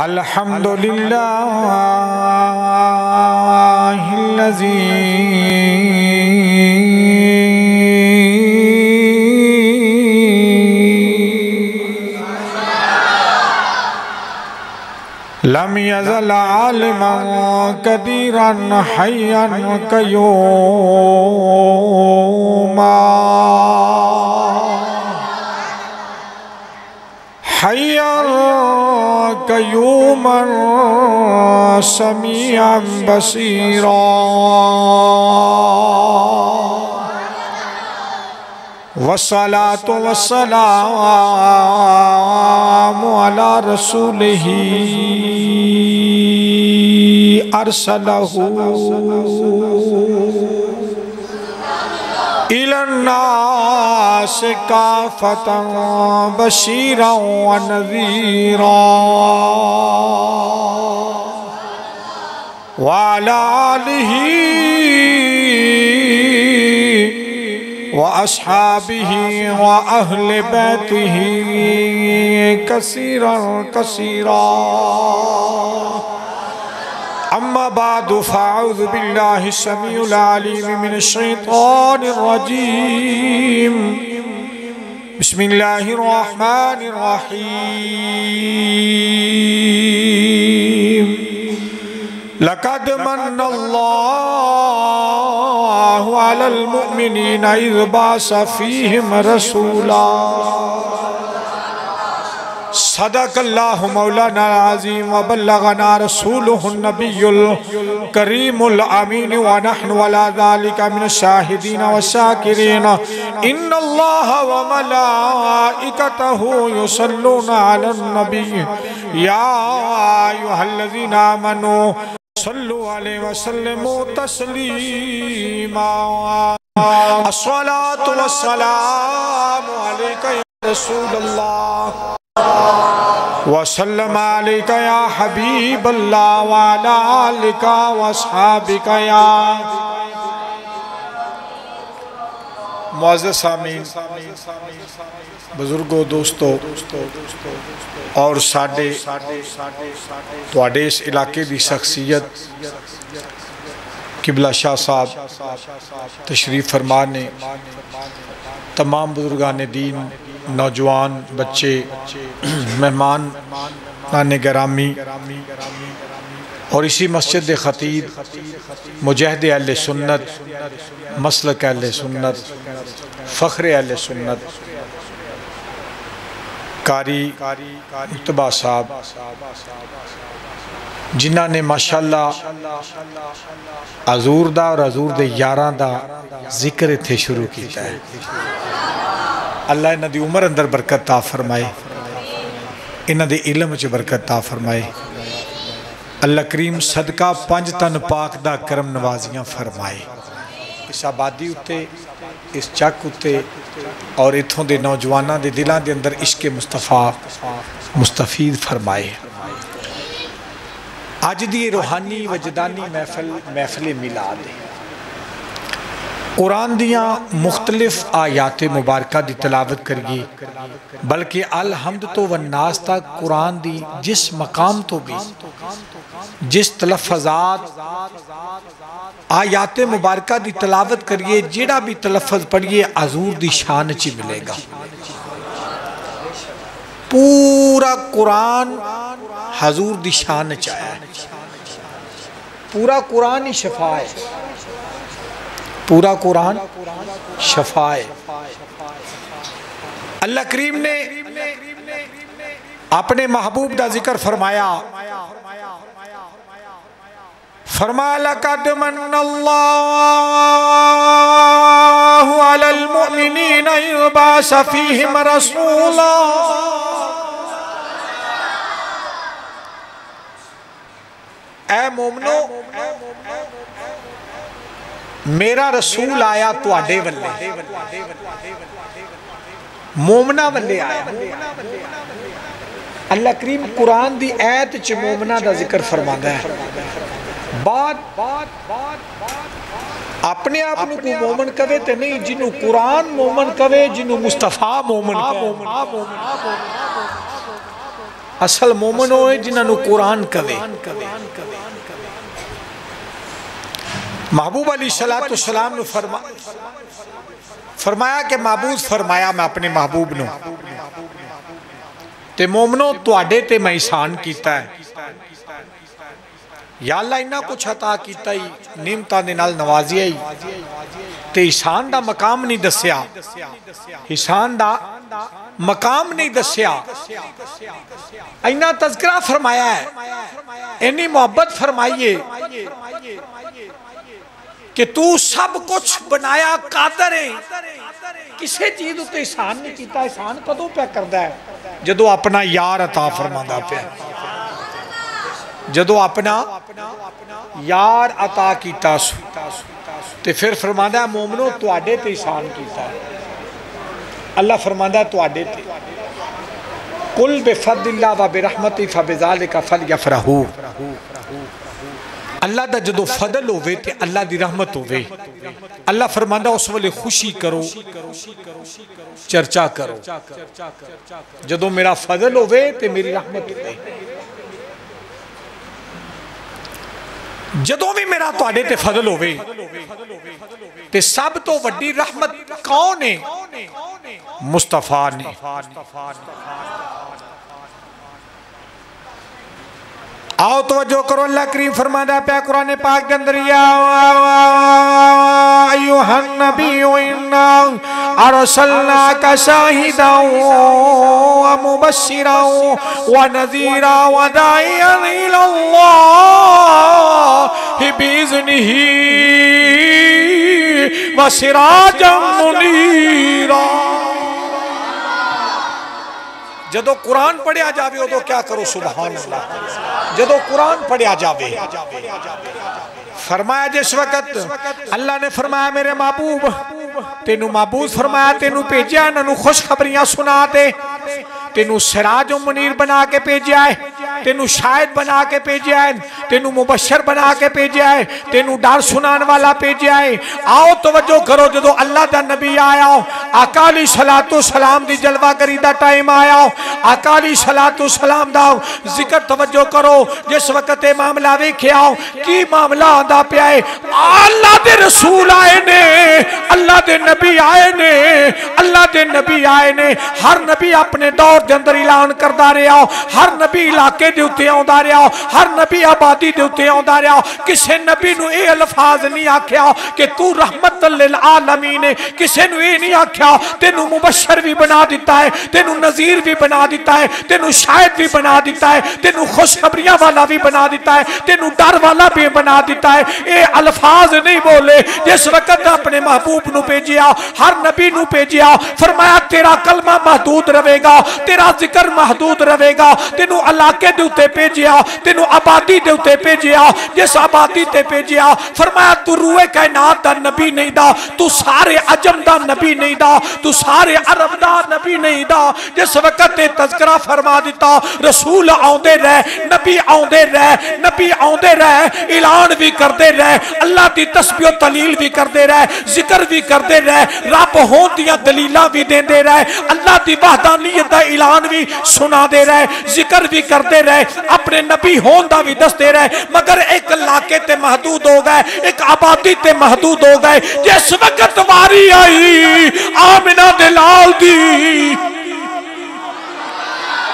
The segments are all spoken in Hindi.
अल्हम्दुलिल्लाहिल्लज़ी लम यज़ल आलिमन कदीरन हय्यन क़य्यूमा हय्यन क़य्यूमन समीअन बसीरा वस्सलातु वस्सलामु अला रसूलिही अरसलहू इलन्नास काफ़तन बशीरन व नज़ीरा व अला आलिही व अस्हाबिही व अहले बैतिही कसीरन कसीरा अम्मा बादु फ़अऊज़ु बिल्लाहि समीउल अलीम मिनश शैतानिर रजीम बिस्मिल्लाहिर रहमानिर रहीम लक़द मन्नल्लाहु अलल मुअमिनीना इज़ बअस फ़ीहिम रसूला सदक़ल्लाहु मौलाना अज़ीम व बल्लगना रसूलुहुन नबियुल करीमुल अमीन व नहनु अला ज़ालिका मिनश शाहिदीन व शाकिरीन इन्नल्लाहा व मलाइकतहु युसल्लूना अलन नबी या अय्युहल्लज़ीना आमनू सल्लु अलैहि व सल्लिमू तस्लीमा अस्सलातु वस्सलामु अलैका या रसूलल्लाह वसल्लम अलैका या हबीबल्लाह व अला आलिका व अस्हाबिका या मुअज़्ज़ज़ सामीन बुजुर्गों दोस्तों और साडे तुहाडे इस इलाके की शख्सियत किबला शाह साहब तशरीफ फरमा ने तमाम बुजुर्गान दीन नौजवान बच्चे मेहमान नाने गरामी और इसी मस्जिद दे खतीब मुजाहिद अहले सुन्नत मसलक अहले सुन्नत फ़ख्र अहले सुन्नत कारी मुर्तबा साहब जिन्हों ने माशाअल्लाह हजूर दा और हजूर दे यारां दा जिक्र इत्थे शुरू किया है। अल्लाह इन्हां दी उम्र अंदर बरकत ता फरमाए, इन्हां दे इल्म च बरकत ता फरमाए। अल्लाह करीम सदका पंज तन पाक दा करम नवाजियां फरमाए इस आबादी उत्ते इस चक उत्ते और इत्थों दे नौजवानों दे दिलों के अंदर इश्क मुस्तफ़ा मुस्तफीद फरमाए। अज दी रूहानी वजदानी महफिल मिलाद है। कुरान दियाँ मुख्तलिफ आयात मुबारक की तलावत करिए, बल्कि अल हम्द तो वन्नास तक कुरान दी जिस मकाम तो भी जिस तलफ़्फ़ज़ात आयात मुबारक की तलावत करिए, जेड़ा भी तलफ़्फ़ज़ पढ़िए हजूर दी शान च मिलेगा। पूरा कुरान हजूर दी शान च आया है। पूरा कुरान ही शफा है, पूरा कुरान शफा है। अल्लाह करीम ने अपने महबूब का जिक्र फरमाया, फरमाया लक़द मन्नल्लाहु अलल मुअमिनीना इज़ बअस फ़ीहिम रसूला। ऐ मोमनो मेरा रसूल आया तुहाडे वल्ले, मोमना वल्ले आया। अल्लाह करीम कुरान दी ऐत च मोमना दा जिक्र फरमांदा है। बात अपने आप को मोमन कवे ते नहीं, जिन्हों कुरान मोमन कवे, जिन्हों मुस्तफा मोमन कवे। असल मोमिन होए जिन्होंने कुरान कवे। महबूब अली सलातो सलाम ने फरमाया कि महबूब फरमाया मैं अपने महबूब नूं ते मोमनो तुहाडे ते मैं एहसान कीता है। या अल्लाह इन्ना कुछ अता कीता ही, निमतां दे नाल नवाजिया ही, ते एहसान दा मकाम नहीं दस्या, एहसान दा मकाम नहीं दस्या। इन्ना तज़किरा फरमाया है, इन्नी मोहब्बत फरमाइए कि तू सब कुछ बनाया कादर है, किसी चीज उत्ते एहसान नहीं किया। एहसान कदों पे करता है? जदों अपना यार अता फरमांदा पिया, जदों अपना यार अता कीता ते फिर फरमांदा है मोमनो तुहाडे ते एहसान कीता। अल्लाह फरमांदा है तुहाडे ते, कुल बिफदिल्लाह व बिरहमती फबिज़ालिका फलयफरहू। अल्लाह दा जदों फजल होवे ते अल्लाह दी रहमत होवे, अल्लाह फरमांदा उस वेले खुशी करो, चर्चा करो। जदों मेरा फजल होवे ते मेरी रहमत होवे, जदों भी मेरा तुहाडे ते फजल होवे ते सब तो वड्डी रहमत कौन है? मुस्तफा ने। आओ तवज्जो करो, अल्लाह करीम फरमाता है कुरान पाक के अंदर, या अय्युहन नबिय्यु इन्ना अरसलनाका शाहिदन व मुबश्शिरन व नज़ीरा व दाइयन इलल्लाह बिइज़्निही व सिराजन मुनीरा। जदों कुरान पढ़िया जावे उदों क्या करो? सुभान अल्लाह। जदों कुरान पढ़िया जावे, फरमाया जिस वक्त अल्लाह ने फरमाया मेरे महबूब तेनू महबूब फरमाया तेनू भेजा इन्होंने खुशखबरियां सुना दे, तेनू सिराज मुनीर बना के भेजा है, तेनू शाहिद बना के भेजा है, तेनू मुबशर बना के भेजा है, तेनू डर सुनाने वाला भेजा है। आओ तवज्जो करो, जदों अल्लाह दा नबी आया, आका अलैहि सलातो सलाम दी जलवागरी दा टाइम आया, आका अलैहि सलातो सलाम दा जिक्र तवज्जो करो। जिस वक्त ये मामला वेख्या की मामला आंदा पिया है, अल्लाह दे रसूल आए ने, अल्लाह दे नबी आए ने, अल्लाह दे नबी आए ने। हर नबी अपने दौर के अंदर ऐलान करता रहा, हर नबी इलाके के उत्ते आउंदा रहा, हर नबी आबादी के उत्ते आउंदा रहा। किसी नबी नूं ये अल्फाज नहीं आख्या कि तू रहमत लिल आलमीन है, किसी नूं ये नहीं आख्या तेनू मुबशर भी बना दिता है, तेनू नज़ीर भी बना दिता है, तेनू शाहिद भी बना दिता है, तेनू खुशखबरियां वाला भी बना दिता है, तेनू डर वाला भी बना दिता है। ये अल्फाज नहीं बोले जिस वक्त अपने महबूब नूं भेजिया, हर नबी नूं भेजिया, फरमाया तेरा कलमा महदूद रहेगा, तेरा जिक्र महदूद रहेगा। तेनू इलाके दे उत्ते भेजिया, तेनू आबादी दे उत्ते भेजिया, जिस आबादी ते भेजिया फरमाया तू रूए कायनात दा नबी नहीं दा, तू सारे अजम दा नबी नहीं दा, तू सारे अरब दा नबी नहीं दा। जिस वक्त ते तज़किरा फरमा दिता, रसूल आउंदे रह, नबी आउंदे रह, नबी आउंदे रह, ऐलान भी करते रह, अल्लाह दी तस्बीह तलील भी करते रह, जिक्र भी करते रह, रब होने दी दलीलां भी देंदे रह, अल्लाह दी वहदानियत दा ऐलान भी सुना दे रहे, जिक्र भी करते रहे, अपने नबी होने दा भी दसते रहे। मगर एक इलाके ते महदूद हो गए, एक आबादी ते महदूद हो गए। जिस वक्त वारी आई आमिना दे लाल दी,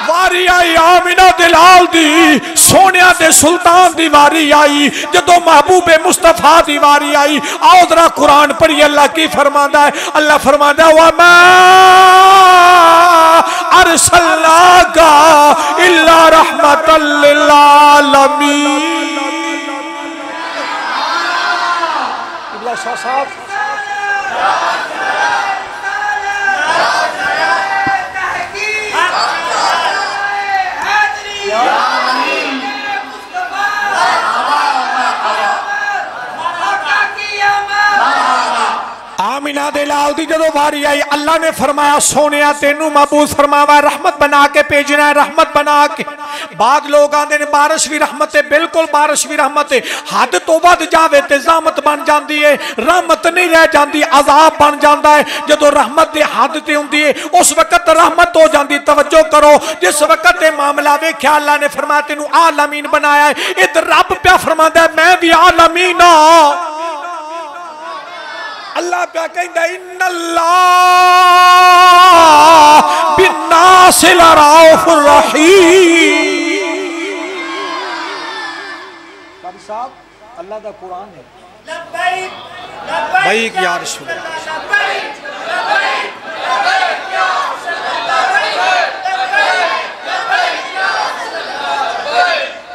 वारी आई आमिना दे लाल दी, सोनिया दे सुल्तान दी वारी आई, जदों महबूबे मुस्तफा दी वारी आई। आओ जरा कुरान पढ़िए, अल्लाह की फरमांदा है? अल्लाह फरमांदा है वमा अरसलनाका इल्ला रहमतल लिल आलमीन। इब्ला शाह साहब आमिना दे लाल दी जदों वारी आई अल्लाह ने फरमाया सोनिया तेनू महबूस फरमावा रहमत बना के भेजना है, रहमत बना के। बाद लोग आंदे ने बारिश भी रहमत है, बिल्कुल बारिश भी रहमत है। हद तो वध जावे ते ज़ामत बन जाती है, रहमत नहीं रह जाती, अजाब बन जाता है। जदों रहमत दे हद ते हुंदी है उस वक्त रहमत हो जाती। तवज्जो करो, जिस वक्त ये मामला वेख्या अल्लाह ने फरमाया तेनू आलमीन बनाया है। इधर रब प्या फरमांदा है मैं भी आलमीन हां। अल्लाह प्या कहंदा इन्नल्लाह बिन्नासि लरऊफुर रहीम। साहब अल्लाह दा कुरान है। लब्बैक लब्बैक या रसूल लब्बैक लब्बैक लब्बैक या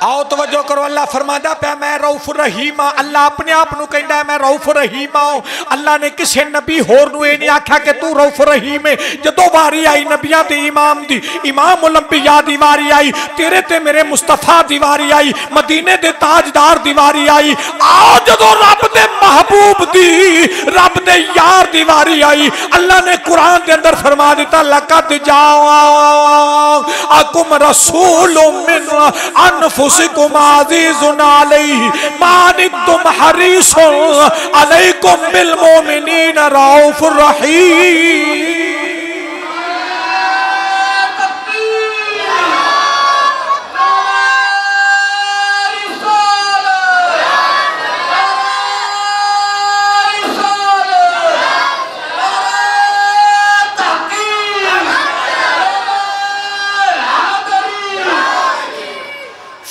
आओ तवज्जो करो। अल्लाह फरमांदा पे मैं रऊफ रहीम हां। अल्लाह अपने आप नू कहंदा है मैं रऊफ रहीम हां। अल्लाह ने किसी नबी होर नू ये नहीं आख्या कि तू रऊफ रहीम है। जदों वारी आई नबियां दे इमाम दी, इमाम उल अंबिया दी वारी आई, तेरे ते मेरे मुस्तफा दी वारी आई, मदीने दे ताजदार दी वारी आई। आओ जदों रब दे महबूब दी, रब दे यार दी वारी आई, अल्लाह ने कुरान के अंदर फरमा दिता लक़द जाअकुम रसूलुम मिन अनफुसिकुम अज़ीज़ुन अलैहि मा अनित्तुम हरीसुन अलैकुम बिल मोमिनीना रऊफ़ुर रहीम।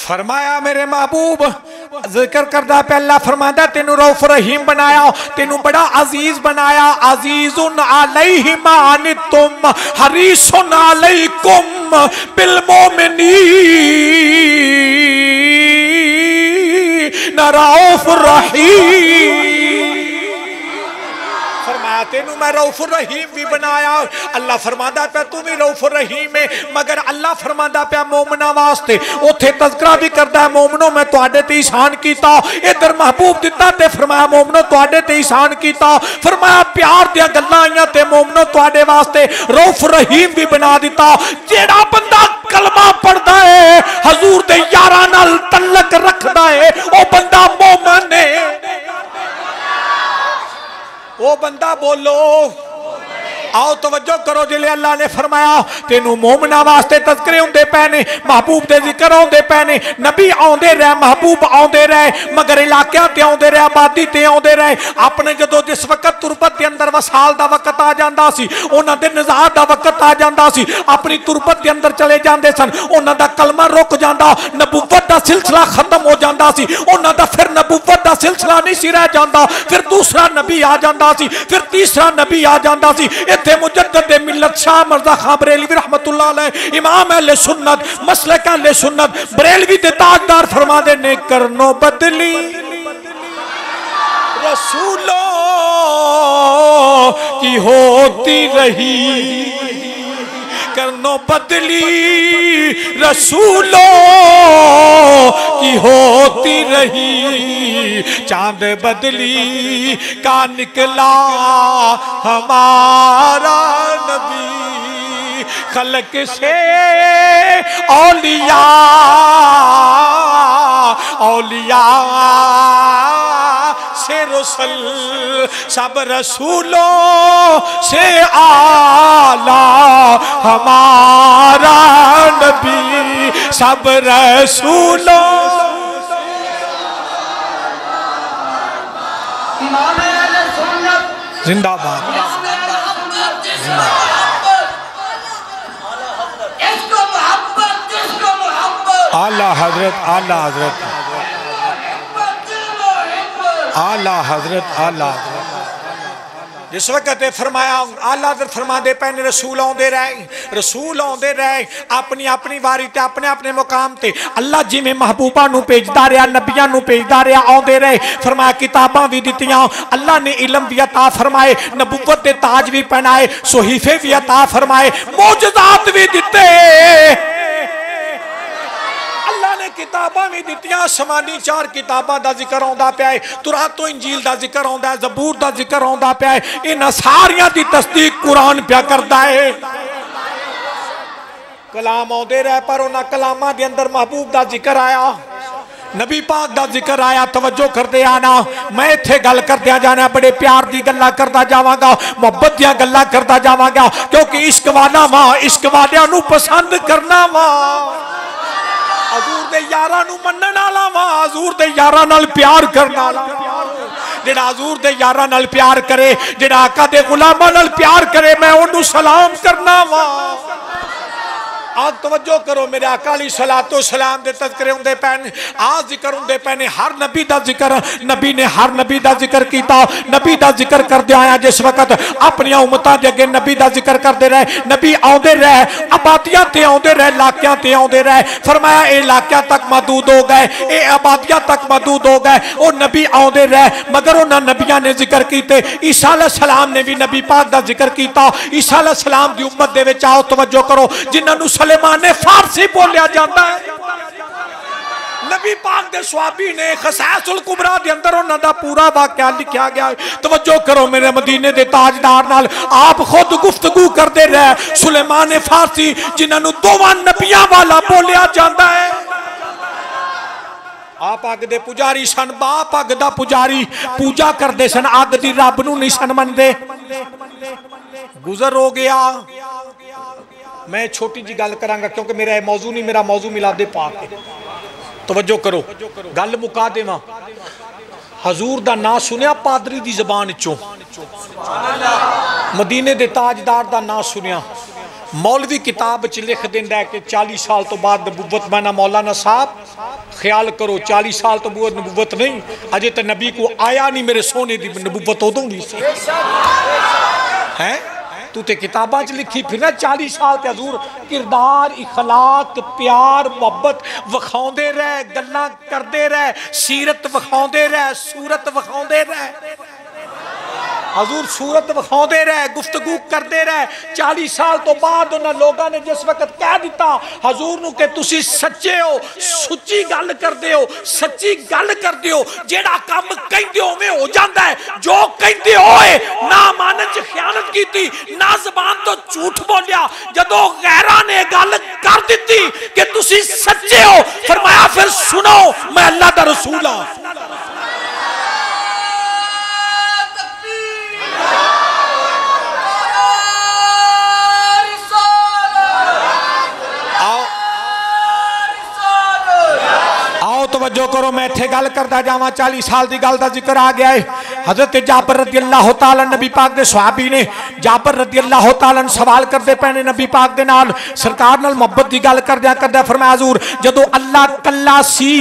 फरमाया मेरे महबूब जिक्र करदा पे अल्लाह फरमांदा तेनू रऊफ रहीम बनाया, तेनू बड़ा अजीज बनाया। अजीजुन अलैहि मा अनित्तुम हरीसुन अलैकुम बिल मोमिनीना रऊफुर रहीम। फरमाया तेनू मैं रऊफुर रहीम भी बनाया। अल्लाह फरमांदा पे तू भी रऊफुर रहीम है, मगर अल्लाह फरमांदा पे मोमना वास्ते उथे तज़किरा भी करदा है मोमनो मैं तुहाडे ते ihसान कीता। इधर महबूब दिता ते फरमाया मोमनो तुहाडे ते ihसान कीता। फरमाया प्यार दियां गल्लां आईयां ते मोमनो तुहाडे वास्ते रऊफ रहीम भी बना दिता। जेड़ा बंदा कलमा पढ़दा है हजूर दे यारां नाल तल्लक रखदा है ओ बंदा मोमन है। वो बंदा बोलो आओ तवज्जो करो। जिले अल्लाह ने फरमाया तेनू मोमना वास्ते तज़किरे होंदे पे ने, महबूब दे जिक्र होंदे पे ने, नबी आउंदे रहे, महबूब आउंदे रहे, मगर इलाकियां ते आउंदे रहे, आबादी ते आउंदे रहे। अपने जदों जिस वक्त तुरबत के अंदर वसाल दा वक्त आ जांदा सी, उन्हां दे निज़ात दा वक्त आ जांदा सी, अपनी तुरबत के अंदर चले जांदे सन, उन्हां दा कलमा रुक जांदा, नबुव्वत दा सिलसिला खत्म हो जांदा सी, उन्हां दा फिर नबुव्वत दा सिलसिला नहीं सी रह जांदा, फिर दूसरा नबी आ जांदा सी, फिर तीसरा नबी आ जांदा सी। मुजद्दिद मिल्लत शाह मिर्जा खां बरेलवी रहमतुल्लाह अलैह इमाम अहले सुन्नत मसलक अहले सुन्नत बरेलवी दे ताजदार फरमाते ने करनो बदली रसूलों की होती रही, करनो बदली रसूलों की होती रही, चांद बदली का निकला हमारा नबी, खलक से औलिया औलिया से रसूल सब रसूलों से आला हमारा नबी, सब रसूलों जिंदाबाद आला हजरत आला हजरत आला हजरत आला जिस वक्त फरमाया आला हजरत फरमाते पे रसूल आउंदे रहे अपनी अपनी वारी ते अपने अपने मुकाम ते अल्लाह जिवें महबूबा नूं भेजदा रहा नबियां नूं भेजदा रहा आउंदे रहे। फरमाया किताबां भी दित्तियां, अल्लाह ने इलम भी अता फरमाए, नबुव्वत दे ताज भी पहनाए, सोहीफे भी अता फरमाए, मौजज़ात भी दिते। किताबां भी दित्तियां, आसमानी 4 किताबां दा जिक्र आउंदा पिया है, तुरात तो इंजील दा जिक्र आउंदा है, ज़बूर दा जिक्र आउंदा पिया है। इन्हां सारियां दी तस्दीक कुरान पिया करदा है। कलाम आउंदे रहे पर उन्हां कलामां दे अंदर महबूब दा जिक्र आया, नबी पाक दा जिक्र आया। तवज्जो करदे आना, मैं इत्थे गल करदे जाना, बड़े प्यार दी गल्लां करदा जावांगा, मुहब्बत दी गल्लां करदा जावांगा, क्योंकि इश्क वाला वा, इश्क वालियां नूं पसंद करना वा, हजूर दे यारां नूं मनण वाला वा, हजूर दे यारां नाल प्यार करन वाला। जेड़ा हजूर दे यारां नाल प्यार करे, जेड़ा आका दे गुलामां नाल प्यार करे, मैं ओनू सलाम करना वा। आज तवज्जो करो, मेरे आका अली सलातो सलाम दे तज़किरे हुंदे पैन, आज जिक्र हुंदे पैने, हर नबी दा जिक्र, नबी ने हर नबी दा जिक्र कीता। नबी दा जिक्र करदे आया, जिस वक्त अपनी उम्मतां दे अगे नबी दा जिक्र करदे रहे, नबी आउंदे रहे, आबादियां ते आउंदे रहे, इलाकियां ते आउंदे रहे, फरमाया ए इलाकियां तक महदूद हो गए, ए आबादियां तक महदूद हो गए। ओ नबी आउंदे रहे, मगर उन्हां नबियां ने जिक्र कीते। ईसा अलैहिस्सलाम ने भी नबी पाक दा जिक्र कीता। ईसा अलैहिस्सलाम दी उम्मत दे विच आओ तवज्जो करो, जिन्हां नूं सुलेमान फारसी बोलिया जाता है, नबी पाक दे सहाबी ने खसाइसुल कुबरा दे अंदर उन्हां दा पूरा वाकया लिखा गया है। तवज्जो करो, मेरे मदीने दे ताजदार नाल आप खुद गुफ्तगू करते रहे। सुलेमान फारसी जिन्हां नूं दोवां नबियां वाला बोलिया जाता है, आप अग दे पुजारी सन, बाप अग दा पुजारी, पूजा करते सन, अग दी रब नूं नहीं सन मनदे। गुजर हो गया, मैं छोटी जी गल करांगा क्योंकि मेरा मौजू नहीं, मेरा मौजू मिलादे पाक है। तवज्जो करो, गल मुका देवां। हजूर दा नाम सुनिया पादरी दी जबान चों, मदीने दे ताजदार दा नाम सुनिया, मौलवी किताब च लिख दिंदा है कि 40 साल तो बाद नबूवत। मैना मौलाना साहब ख्याल करो, 40 साल तो नबूवत नहीं, अजे तो नबी को आया नहीं, मेरे सोने दी नबूवत उदों नहीं सी है। तू ते किताबां च लिखी फिरना 40 साल ते हजूर किरदार, इखलाक, प्यार, मोहब्बत वखाउंदे रहे, गल्लां करदे रहे, सीरत वखाउंदे रहे, सूरत वखाउंदे रहे, हजूर सूरत वखाउंदे रहे, गुफ्तगू करते रहे। 40 साल तो बाद उन्हां लोगों ने जिस वक्त कह दिता हजूर नूं कि तुसी सच्चे हो, सच्ची गल करदे हो, सच्ची गल करदे हो, जेड़ा काम कहंदे हो उवें हो जांदा है, जो कहंदे होए ना मानन च खयानत कीती, ना ज़बान तो झूठ बोलिया। जदों गैरां ने गल कर दित्ती कि तुसी सच्चे हो, फरमाया फिर सुनो मैं अल्लाह दा रसूल हां। तवज्जो करो, मैं इत्थे गल करदा जावां। 40 साल की गल का जिक्र आ गया है। हजरत जाबर रदी अल्लाह तआला नबी पाक दे सहाबी ने, जाबर रदी अल्लाह तआला सवाल करते पे ने नबी पाक दे नाल, सरकार नाल मोहब्बत की गल करदे करदे फरमाया हजूर जदों अल्लाह कल्ला सी,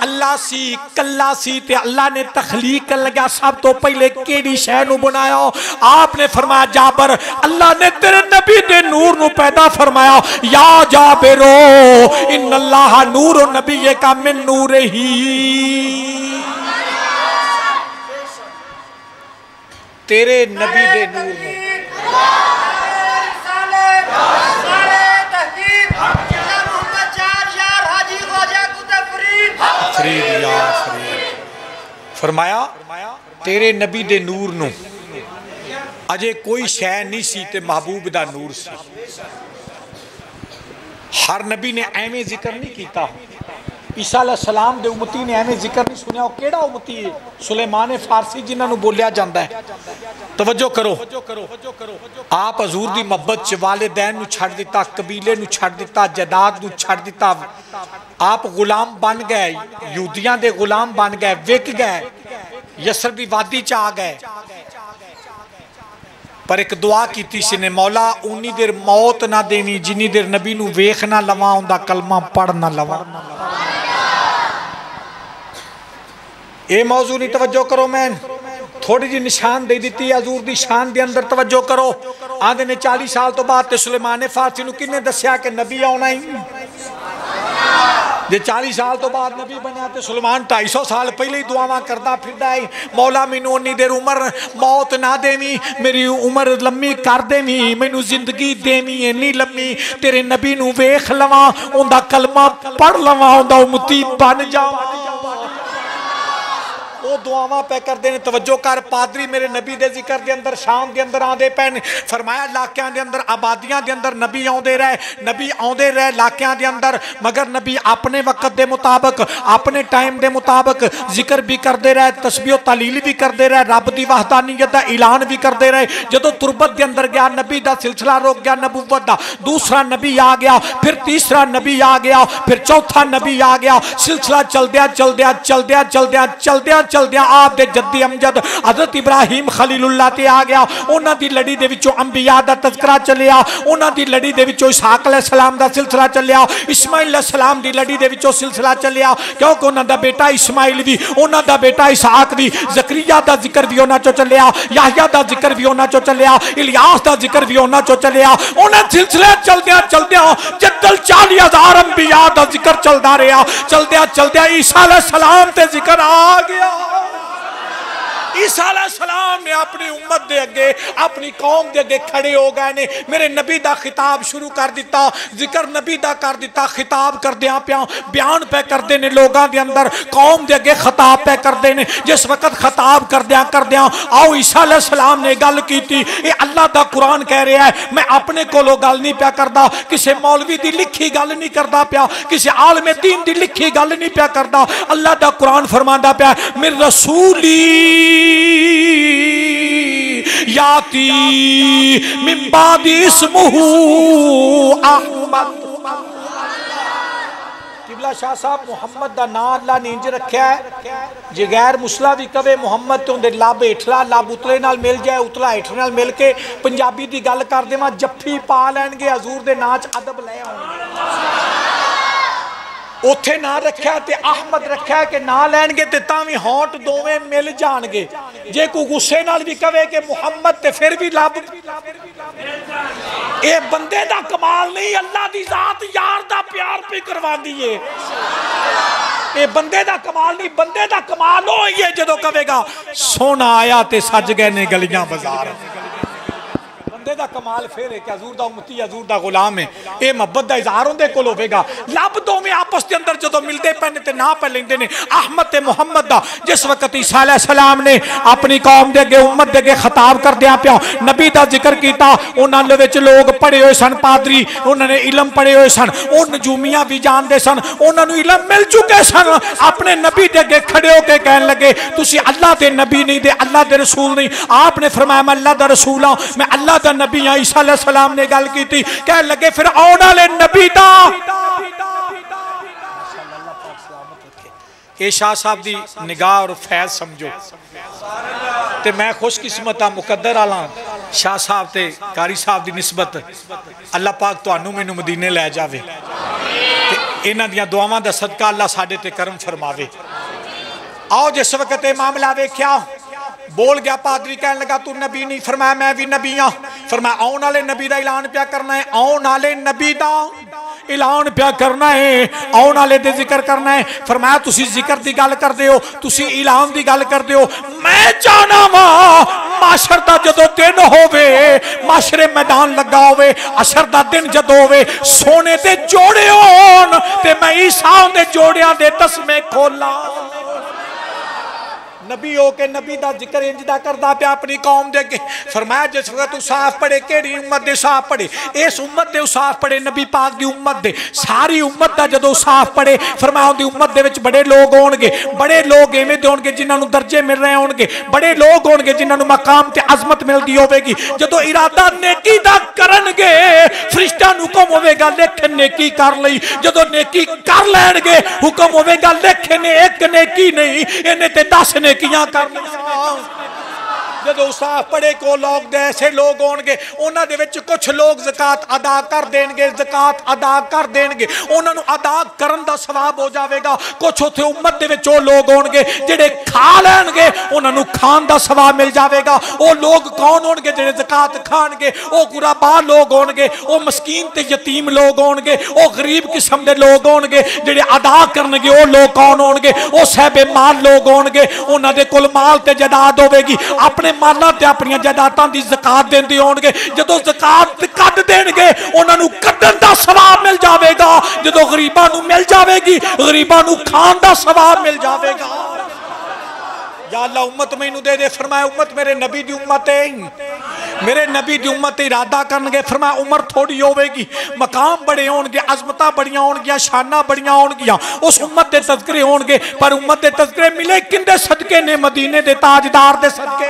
अल्लाह सी कल्ला सी ते अल्लाह ने तखलीक कर लगा सब तो पहले केड़ी शय नूं बनाया? आपने फरमाया जाबर अल्लाह ने तेरे नबी दे नूर नूं पैदा फरमाया। या जाबिरो इन्नल्लाह नूर नबी का मिन नूर ही, तेरे नबी दे नूर नूं फरमाया तेरे नबी दे नूर नूं अजे कोई शय नहीं सी ते महबूब दा नूर सी। हर नबी ने एवें जिक्र नहीं किया। ईसा अलैहिस्सलाम दे उम्मती ने एवें जिक्र नहीं सुनिया। केड़ा उम्मती है? सुलेमान फारसी जिन्होंने बोलिया जाता है। तवज्जो करो, आप हजूर दी मोहब्बत च वालिदैन नूं छड्ड दिता, कबीले नूं छड्ड दिता, जदाद नूं छड्ड दिता। आप गुलाम बन गए, यूदियां दे गुलाम बन गए, विक गए, यसर दी वादी च आ गए। पर एक दुआ की सी ने, मौला उन्नी देर मौत ना देनी जिन्नी देर नबी नूं वेख ना लवां, उहदा कलमा पढ़ ना लवां। ये मौजू नहीं। तवज्जो करो, मैं थोड़ी जी निशान दे दी हजूर दी शान दे अंदर। तवज्जो करो, आंदे ने 40 साल तो बाद ते सुलेमान फारसी नूं किन्ने दस्या कि नबी आउणा ही। जे 40 साल तो बाद नबी बनया तो सुलेमान 250 साल पहले ही दुआवां करदा फिरदा है, मौला मैनू उन्नी देर उम्र मौत ना देवी, मेरी उम्र लम्मी कर देवी, मैनू जिंदगी देवी इन्नी लम्मी, तेरे नबी नू वेख लवां, उनदा कलमा पढ़ लवां, उनदा उम्मती बन जावां। वो दुआवां पे करते हैं। तवज्जो कर, पादरी मेरे नबी दे जिक्र के अंदर शाम के अंदर आते पैन, फरमाया इलाकों के अंदर आबादियां के अंदर नबी आते रहे, नबी आते रहे इलाकों के अंदर, मगर नबी अपने वक्त के मुताबिक अपने टाइम के मुताबिक जिक्र भी करते रहे, तस्बीह तहलील भी करते रहे, रब की वहदानियत का ऐलान भी करते रहे। जो तुरबत के अंदर गया नबी का सिलसिला रुक गया, नबूवत का दूसरा नबी आ गया, फिर तीसरा नबी आ गया, फिर चौथा नबी आ गया, सिलसिला चलद्या चलद्या चलद्या चलद्या चलद्या चलद्या आप दे जद्दी अमजद हजरत इब्राहिम खलीलुल्लाह ते आ गया। उन्हां दी लड़ी दे विचों अंबिया दा तज़किरा चलिया, उन्हां दी लड़ी दे विचों इसहाक अलैहिस्सलाम दा सिलसिला चलिया, इस्माइल अलैहिस्सलाम दी लड़ी दे विचों सिलसिला चलिया, क्योंकि उन्हां दा बेटा इस्माइल भी, उन्हां दा बेटा इसहाक भी, ज़करिया दा जिक्र भी उन्हां चों चलिया, याहया दा जिक्र भी उन्हां चों चलिया, इलियास दा जिक्र भी उन्हां चों चलिया। उन्हां सिलसिले चलद्या चलद्या जद्दल 40,000 अंबिया दा जिक्र चलदा रहा, चलद्या चलद्या ईसा अलैहिस्सलाम ते जिक्र आ गया। ईसा अलैहिस्सलाम ने अपनी उम्मत दे अगे अपनी कौम दे अगे खड़े हो गए ने, मेरे नबी दा खिताब शुरू कर दिता, जिक्र नबी दा कर दिता, खिताब करदियां पिया बयान पे करते ने लोगों के अंदर, कौम दे अगे खिताब पे करते ने। जिस वक्त खिताब करदियां करदियां आओ ईसा अलैहिस्सलाम ने गल कीती, ये अल्लाह दा कुरान कह रहा है, मैं अपने कोलों गल नहीं पिया करदा, किसी मौलवी दी लिखी गल नहीं करदा पिया, किसी आलमे दीन दी लिखी गल नहीं पिया करदा। अल्लाह दा कुरान फरमांदा पिया, मेरे रसूली याती मिन बादी इस्मुहु अहमद। किबला शाह साहब मुहम्मद दा नाम अल्लाह ने इंज रखा है, जे गैर मुसला भी कवे मुहम्मद तो उनके लब हेठला लब उतले नाल मिल जाए, उतला हेठ नाल मिल के पंजाबी दी गल कर देवां, जफ्फी पा लैणगे, हजूर दे नां च अदब लै आउणगे। उथे ना रखा ते अहमद रखा कि ना लैणगे ते तां भी होंठ दोवें मिल जाणगे। जे कोई गुस्से नाल भी कवे कि मुहम्मद ते फिर भी लब, ये बंदे दा कमाल नहीं, अल्लाह दी जात यार दा प्यार भी करवांदी है। ये बंदे दा कमाल नहीं, बंदे दा कमाल हो ही है जदों कवेगा सोना आया ते सज गए ने गलियां बाजार। बंदे दा कमाल फिर है कि हजूर दा उम्मती, हजूर दा गुलाम है, ये मोहब्बत दा इजहार उहदे कोल होवेगा। लब दोवें आपस के अंदर जदों मिलते पैन ते ना पै लैंदे ने अहमद ते मुहम्मद दा। जिस वक्त ईसा अलैहिस्सलाम ने अपनी कौम दे अगे उम्मत दे अगे खिताब करदियां पिया नबी दा जिक्र कीता, उन्हां दे विच लोग पढ़े हुए सन, पादरी उन्होंने इलम पढ़े हुए सन, वो नजूमियां भी जानते सन, उन्होंने इलम मिल चुके सन। अपने नबी दे अगे खड़े होकर कहन लगे तुसी अल्लाह दे नबी नहीं, दे अल्लाह दे रसूल नहीं। आपने फरमाया मैं अल्लाह दा रसूल हां, मैं अल्लाह दा नबी हां। ईसा अलैहिस्सलाम ने गल की, कह लगे फिर आने वाले नबी दा ये शाह साहब दी निगाह और फैज समझो। ते मैं खुशकिस्मत हाँ, मुकद्दर आला शाह साहब ते कारी साहब दी निस्बत अल्लाह पाक तुहानू मैनू मदीने लै जावे, इन्हां दियां दुआवां दा सदका अल्लाह साडे ते करम फरमावे। आओ जिस वक्त ये मामला वेख्या बोल गया, पादरी कहने लगा तू नबी नहीं, फरमाया मैं भी नबी हाँ। फरमाया आने वाले नबी का ऐलान पिया करना है, आने वाले नबी का ऐलान पिया करना है, आने वाले दे जिक्र करना है। फरमाया तुसी जिक्र की गल करते हो, तुसी ऐलान की गल करते हो, मैं चाहना वा माशर का जदों दिन होवे, माशरे मैदान लगा होवे, अशर का दिन जदों होवे, सोने के जोड़े होन ते मैं ईसा दे जोड़ियां दे तस्मे खोला। नबी हो के नबी दा जिक्र इंजदा करदा पिया अपनी कौम दे अगे। फरमाया जिस वक्त तू साफ पढ़े, केड़ी उम्मत दे साफ पढ़े, इस उम्मत दे साफ पढ़े, नबी पाक दी उम्मत दे, सारी उम्मत दा जदों साफ पढ़े, फरमाया उनदी उम्मत दे विच बड़े लोग होणगे, बड़े लोग इवें दे होणगे जिन्हां नूं दर्जे मिल रहे होणगे, बड़े लोग होणगे जिन्हां नूं मकाम ते अजमत मिलदी होवेगी। जदों इरादा नेकी दा करनगे फरिश्ता नूं हुक्म होवेगा लिख नेकी कर लई, जदों नेकी कर लैणगे हुक्म होवेगा लिख ने एक नेकी नहीं इन्हें ते 10 नेकियां कर लिया। जो उस्ताद पढ़े को लोग ऐसे लोग होंगे उन्होंने विच कुछ लोग ज़कात अदा कर देंगे, ज़कात अदा कर देंगे, उन्होंने अदा करन दा सवाब हो जाएगा। कुछ उत्थे उम्मत दे विच लोग होंगे जिहड़े खा लैणगे, उन्होंने खान दा सवाब मिल जाएगा। वो लोग कौन होंगे जिहड़े ज़कात खाणगे? वो गुराबा लोग होंगे, वो मस्कीन ते यतीम लोग होंगे, वो गरीब किस्म के लोग होंगे जिहड़े अदा करनगे। वो लोग कौन होंगे? वो साहिबे माल लोग होंगे, उन्हां दे कोल माल ते जायदाद होवेगी, अपने मालां ते अपनी जायदादां दी ज़कात देंदे होणगे। जदों ज़कात कढ देणगे उन्हां नूं कढण दा सवाब मिल जाएगा। जदों गरीबां नूं मिल जाएगी, गरीबां नूं खाण दा सवाब मिल जाएगा। या अल्लाह उम्मत मैनू दे दे। फरमाया उम्मत मेरे नबी दी उम्मत है, मेरे नबी दी उम्मत इरादा करनगे। फरमाया उम्र थोड़ी होवेगी, मकाम बड़े होणगे, अजमतां बड़ियां होणगियां, शाना बड़ियां होणगियां, उस उम्मत दे तज़किरे होणगे। पर उम्मत दे तज़किरे मिले किंदे सदके ने? मदीने दे ताजदार दे सदके।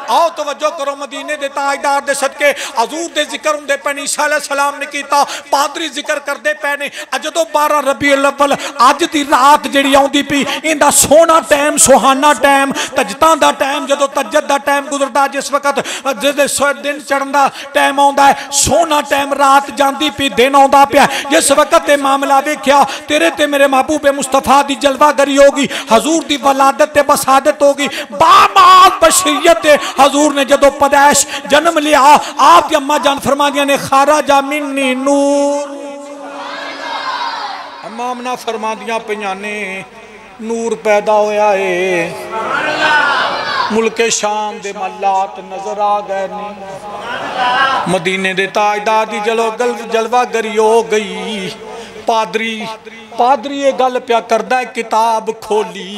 आओ तवज्जो करो, मदीने दे ताजदार दे सदके हजूर दे जिक्र हुंदे पे। ईसा अलैहि सलाम ने कीता, पादरी जिक्र करदे पे ने। जदों 12 रबीउल अव्वल अज दी रात जिहड़ी आउंदी पई, इंदा सोहना टाइम, सुहाना टाइम, तजतां दा टाइम, जदों तजद दा टाइम गुजरदा, जिस वक्त दिन चढ़न दा टाइम आउंदा है, सोहना टाइम, रात जांदी पई, दिन आउंदा पिया। जिस वक्त ते मामला वेख्या, तेरे ते मेरे महबूब मुस्तफा दी जलवागरी होगी, हजूर दी वलादत ते बसादत होगी, बामाद बशरियत हजूर ने जदों पैदाइश जन्म लिया, आप की अम्मा जान फरमादियां ने खाराजा मिन्नी नूर। अम्मा अमना फरमादियां पईयां ने नूर पैदा होया है। मुल्के शाम दे मल्लात नजर आ गए ने, मदीने दे ताजदार दी जलवागरी हो गई। पादरी ये गल प्या करदा है, किताब खोली,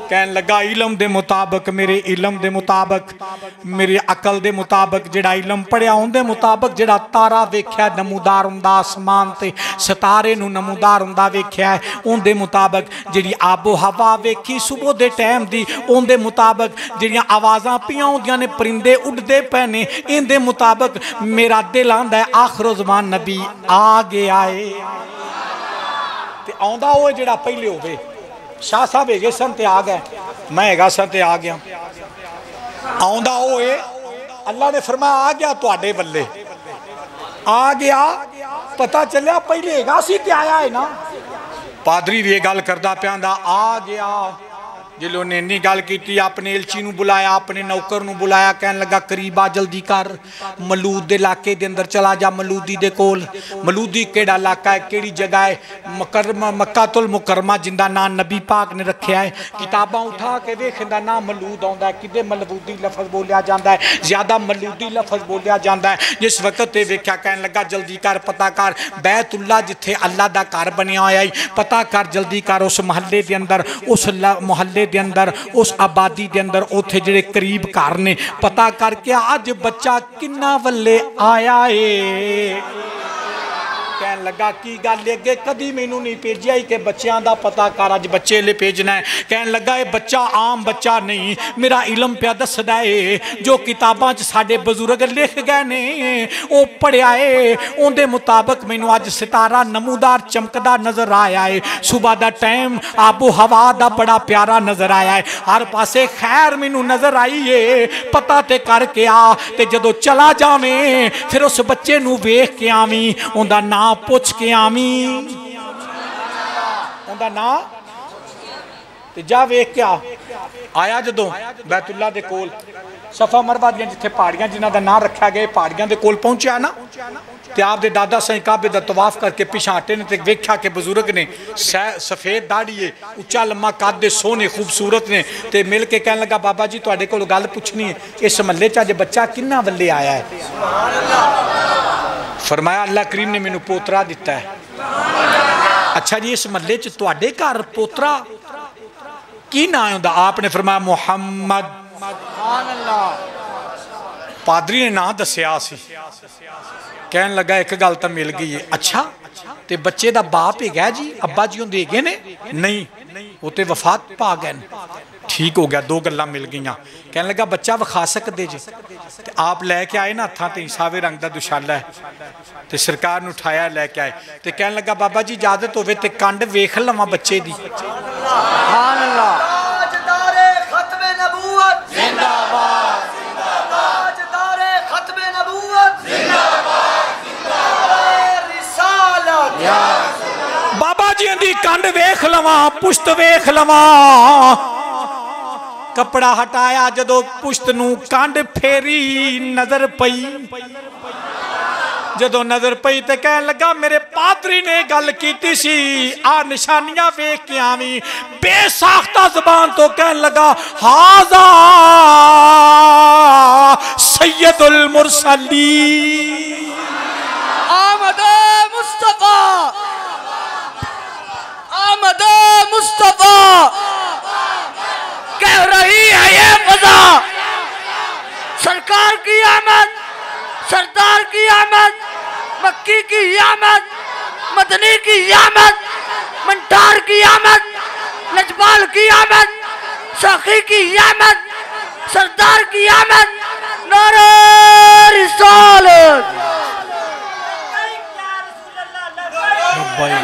कहन लगा इलम दे मुताबिक, मेरे इलम दे मुताबिक, मेरी अकल दे मुताबिक, जिहड़ा इलम पढ़िया उनदे मुताबिक, जिहड़ा तारा वेख्या नमूदार हुंदा आसमान ते, सितारे नूं नमूदार हुंदा वेख्या है, उनदे मुताबिक, जिहड़ी आबो हवा वेखी सुबह दे टाइम दी, उनदे मुताबिक, जिहड़ियां आवाज़ां पियां हुंदियां ने, परिंदे उड़दे पे ने, इनदे मुताबिक मेरा दिल आंदा है आखिर ज़मान नबी आ गया है। ते आउंदा होए जिहड़ा पहले होवे। शाह साहब है सन ते आ गए, मैं हैगा सन ते आ गया। आउंदा होए, अल्लाह ने फरमाया आ गया तुहाडे बल्ले, आ गया, पता चलिया पहले हैगा सी ते आया है ना। पादरी भी ये गल करदा पिया आ गया। जिलो ने इन्नी गल की, अपने एलची नूं बुलाया, अपने नौकर नूं बुलाया, कहन लगा करीब आ, जल्दी कर, मलूद दे इलाके दे अंदर चला जा, मलूदी दे कोल। मलूदी केड़ा इलाका है, केड़ी जगह है? मक्कातुल मुकरमा, जिंदा नाम नबी पाक ने रखा है। किताबां उठा के वेखदा ना मलूद आउंदा है, किदे मलबूदी लफज बोलिया जाता है, ज्यादा मलूदी लफज बोलिया जाता है। जिस वक्त ते वेख्या, कहन लगा जल्दी कर, पता कर, बैतुल्ला जिथे अल्लाह दा घर बनिया होया है, पता कर, जल्दी कर, उस महल्ले दे अंदर, उस मुहल्ले दे अंदर, उस आबादी दे अंदर, उथे जिहड़े करीब घर ने, पता करके अज बच्चा किन्ना वल्ले आया है। कहन लगा की गल अगे कदी मैनू नहीं भेजिया ही कि बच्चों का पता कर, अज बच्चे ले भेजना है। कहन लगा ये बच्चा आम बच्चा नहीं, मेरा इलम पिया दसदा है, जो किताबां च साडे बजुर्ग लिख गए ने वो पढ़िया है, उनके मुताबिक मैनू अज सितारा नमूदार चमकदा नजर आया है। सुबह का टाइम आबो हवा दा बड़ा प्यारा नजर आया है, हर पासे खैर मैनू नजर आई है, पता ते करके आ, ते जदों चला जावें फिर उस बच्चे नू वेख के आवी, उनका नाम पुछ के आवी, उनका नाम ते जा वेख के आया। जदों बैतुल्ला दे कोल सफा मरवा दियां जिथे पहाड़ियां जिन्हां दा नाम रखा गया, पहाड़ियां दे कोल पहुंचा ना, ते आप दे दादा साईं काबे दा तवाफ करके पिछा हटे ने, ते वेख्या के बुजुर्ग ने सफेद दाढ़ी है, उच्चा लम्मा कद दे, सोहने खूबसूरत ने, ते मिल के कहन लगा बाबा जी तुहाडे कोल गल पुछनी है, इस महल्ले च अज बच्चा किन्ना वल्ले आया है? फरमाया अल्लाह करीम ने मैनू पोतरा दिता है। अच्छा जी इस महल्ले च तुहाडे घर पोतरा की नाम है? आपने फरमाया मुहम्मद। पादरी ने नाम दसिया सी, कहन लगा एक गल तो मिल गई है। अच्छा ते बच्चे दा बाप है जी, अब्बा जी होंदे है ने? नहीं, वो तो वफात पा गए। ठीक हो गया, दो गल्लां मिल गई। कहने लगा बच्चा विखा सकते जी? ते आप लैके आए ना, हत्थां ते सावे रंग का दुशाला है, तो सरकार ने उठाया लैके आए, तो कहने लगा बाबा जी इजाजत होवे ते कंड वेख लवां बच्चे दी। सुभान अल्लाह, कंड वेख लवा पुश्त वेख लवा कपड़ा हटाया जदों पुश्त नूं कंड फेरी नजर पई जदों नजर पई ते कह लगा मेरे पादरी ने गल कीती सी आ निशानियां वेख के आवी बेसाख्ता ज़बान तो कह लगा हाज़ा सैयदुल मुरसलीन आमद मुस्तफा आमद मुस्तफा कह रही है ये फजा सरकार की आमद सरदार की आमद मक्की की आमद मदनी की आमद मंटार की आमद लजपाल की आमद साखी की आमद सरदार की आमद नारे रिसालत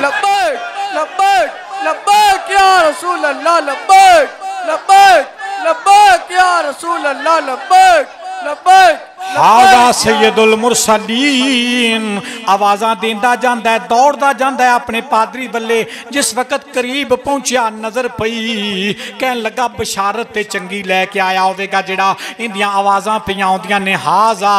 लब्बैक लब्बैक लब्बैक या रसूल अल्लाह लब्बैक लब्बैक लब्बैक या रसूल अल्लाह लब्बैक लब्बैक हाज़ा सैयदुल मुरसलीन आवाज़ां देंदा जांदा है दौड़दा जांदा है अपने पादरी बल्ले जिस वक्त करीब पहुंचा नजर पई कहन लगा बशारत ते चंगी लैके आया होवेगा जेड़ा इंदियां आवाज़ां पियां आउंदियां ने हाज़ा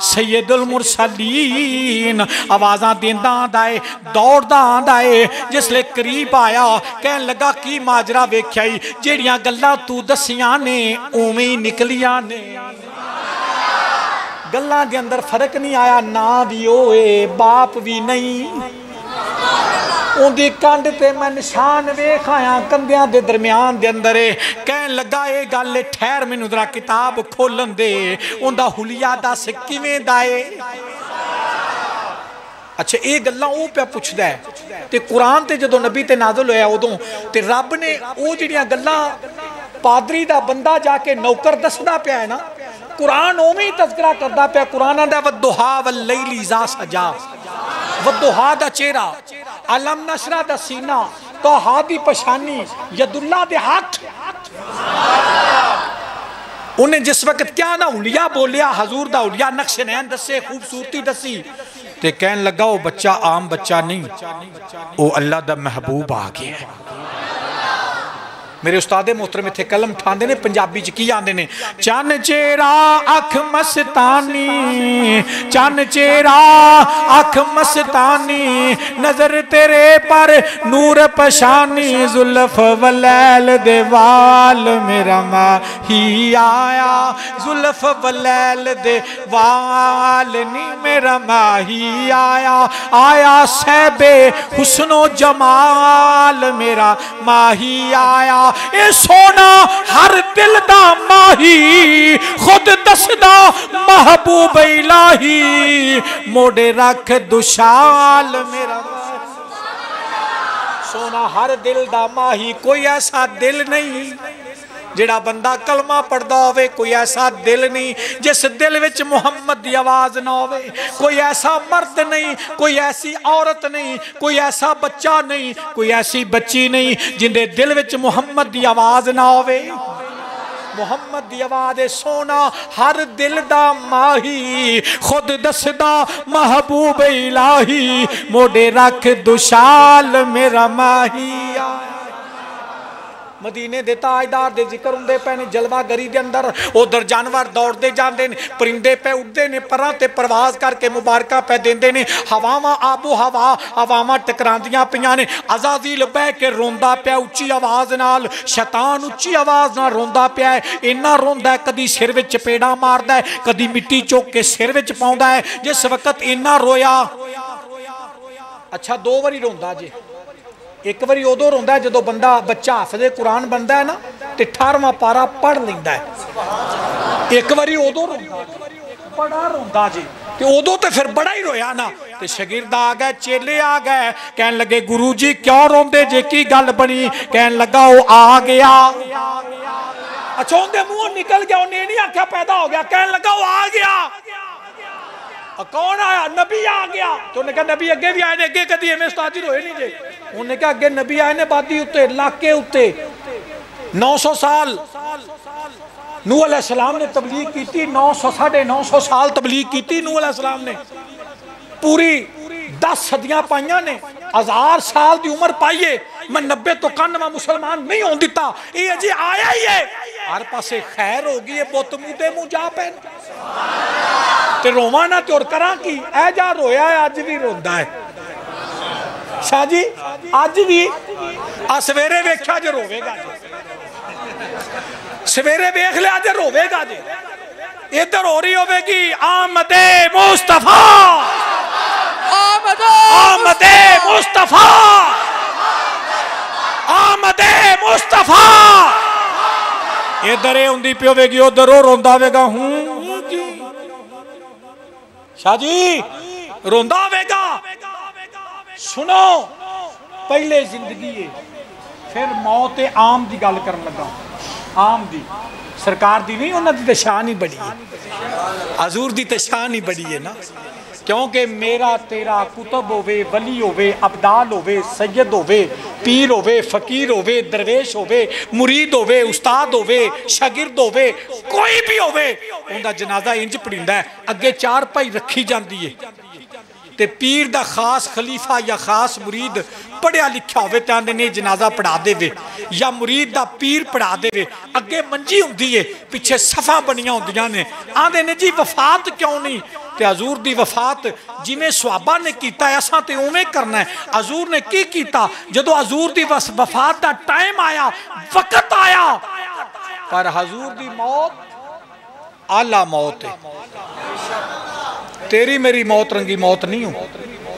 सैयदुल मुरसलीन आवाज़ां देंदा आंदा है दौड़दा आंदा है जिसले करीब आया कहन लगा की माजरा वेख्या जेड़ियां गल्लां तू दसियां ने उवें ही निकलियां ने गल्लां दे अंदर फर्क नहीं आया ना भी होए बाप भी नहीं उनकी कंड ते मैं निशान वेख आया कंधियां दे दरम्यान दे अंदर कहन लगा ये गल ठहर मैनू जरा किताब खोलन दे उनदा हुलिया दस किवें दा है अच्छा ये गल्लां वो पे पुछदा है ते कुरान ते जदों नबी ते नाज़िल होया उदों ते रब ने वो जिहड़ियां गल्लां पादरी दा बंदा जाके नौकर दसदा पिया है ना कुरान उवें ही तज़किरा करदा पिया कुरान आंदा वद्दुहा वल्लैली इज़ा सजा वद्दुहा दा चेहरा अलम नशरा दा सीना तौहा दी पशानी यदुल्ला दे हाथ उन्हें जिस वक्त क्या ना हुलिया बोलिया हजूर दा हुलिया नक्श नैन दसे खूबसूरती दसी ते कहन लगा वो बच्चा आम बच्चा नहीं वो अल्लाह दा महबूब आ गया है मेरे उस्ताद मोहतरम इत्थे कलम उठाते ने पंजाबी च की आंदे ने चन चेहरा अख मस्तानी चन चेहरा अख मस्तानी नजर तेरे पर नूर पशानी जुल्फ वलैल दे वाल मेरा माही आया जुल्फ वलैल दे वाल नी मेरा माही आया आया सहबे हुस्नो जमाल मेरा माही आया ए सोना हर दिल दा माही खुद दसदा महबूब इलाही मोड़े रख दुशाल मेरा सोना हर दिल दा माही कोई ऐसा दिल नहीं जिहड़ा बंदा कलमा पढ़दा होवे कोई ऐसा दिल नहीं जिस दिल विच मुहम्मद दी आवाज़ ना होवे कोई ऐसा मर्द नहीं कोई ऐसी औरत नहीं कोई ऐसा बच्चा नहीं कोई ऐसी बच्ची नहीं जिंदे दिल विच मुहम्मद दी आवाज़ ना होवे मुहम्मद दी आवाज़ सोना हर दिल दा माही खुद दसदा महबूब इलाही मोड़े रख दुशाल मेरा माही मदीने दे ताजदार दे जिक्र हुंदे पे ने जलवागरी दे अंदर उधर जानवर दौड़ते जाते हैं परिंदे पे उड़ते ने परां ते परवाज करके मुबारका पे देंदे ने हवावां आबो हवा हवावां टकरांदियां पियां ने अज़ाज़ील बह के रोंदा पिया उच्ची आवाज़ नाल शैतान उच्ची आवाज़ नाल रोंदा पिया इन्ना रोंदा है कदी सिर विच चपेड़ा मारदा है कदी मिट्टी चुक के सिर विच पाउंदा है जिस वक्त इन्ना रोया अच्छा दो बारी रोंदा जे एक बारी उदों रोंदा जो बंदा बच्चा हाफिज़े कुरान बनता है ना तो 18वां पारा पढ़ लेंदा है एक बारी उदों रोंदा बड़ा रोंदा जी तो उदों तो फिर बड़ा ही रोया ना तो शगिर्द आ गए चेले आ गए कहन लगे गुरु जी क्यों रोंदे जे की गल बनी कहन लगा वो आ गया अच्छा उनके मुंह निकल गया उन्हें नहीं आख्या पैदा हो गया कहन लगा वो आ गया कौन आया नबी आ गया तो उन्हें कहा नबी अगे भी आए ने अगे कदी एवें उस्ताद जी रोए नहीं जे उन्हें कहा अगे नबी आए ने बादी उत्ते इलाके उत्ते 900 साल नूह अलैहिस्सलाम ने तबलीग की 900 साल तबलीग की नूह अलैहिस्सलाम ने पूरी 10 सदियां पाइयां ने 1000 साल की उम्र पाइए मैं 90 तो 91 मुसलमान नहीं हो दिता, ये अजे आया ही है। हर पासे खैर हो गई है, बुत मुदे मुँह जा पैन ते रोवा ना तो करा की ऐ जा रोया है, अज भी रोंदा है शाह जी, अज भी आ सवेरे वेख्या जो रोवेगा, सवेरे वेख लिया जो रोवेगा जी। इधर हो रही होगी आमदे मुस्तफा, आमदे मुस्तफा, आमदे मुस्तफा। इधर ये होंदी पी होगी, उधर वो रोंदा होगा हूं शाह जी, रोंदा होगा। सुनो पहले जिंदगी है, फिर मौत आम की गल करन लगा, आम दी सरकार दी नहीं, उन्होंने तो शान ही बड़ी है, हजूर दी तो शान ही बड़ी है ना, क्योंकि मेरा तेरा कुतब होवे, वली होवे, अबदाल होवे, सैयद होवे, पीर होवे, फकीर होवे, दरवेश होवे, मुरीद होवे, उस्ताद होवे, शागिर्द होवे, कोई भी होवे, उनका जनाजा इंज पड़ींदा है, अगे 4 भाई रखी जाती है ते पीर दा खास खलीफा या खास मुरीद पढ़िया लिखा होवे ते आंदे ने जनाजा पढ़ा देवे, या मुरीद दा पीर पढ़ा देवे, अगे मंजी हुंदी है, पिछे सफा बनियां हुंदियां ने, आंदे ने जी वफात क्यों नहीं, ते हजूर दी वफात जिवें सहाबा ने कीता है असां ते उवें करना है। हजूर ने की कीता, जदों हजूर दी वफात दा टाइम आया, वक्त आया, पर हजूर दी मौत आला मौत है, तेरी मेरी मौत रंगी मौत नहीं हो।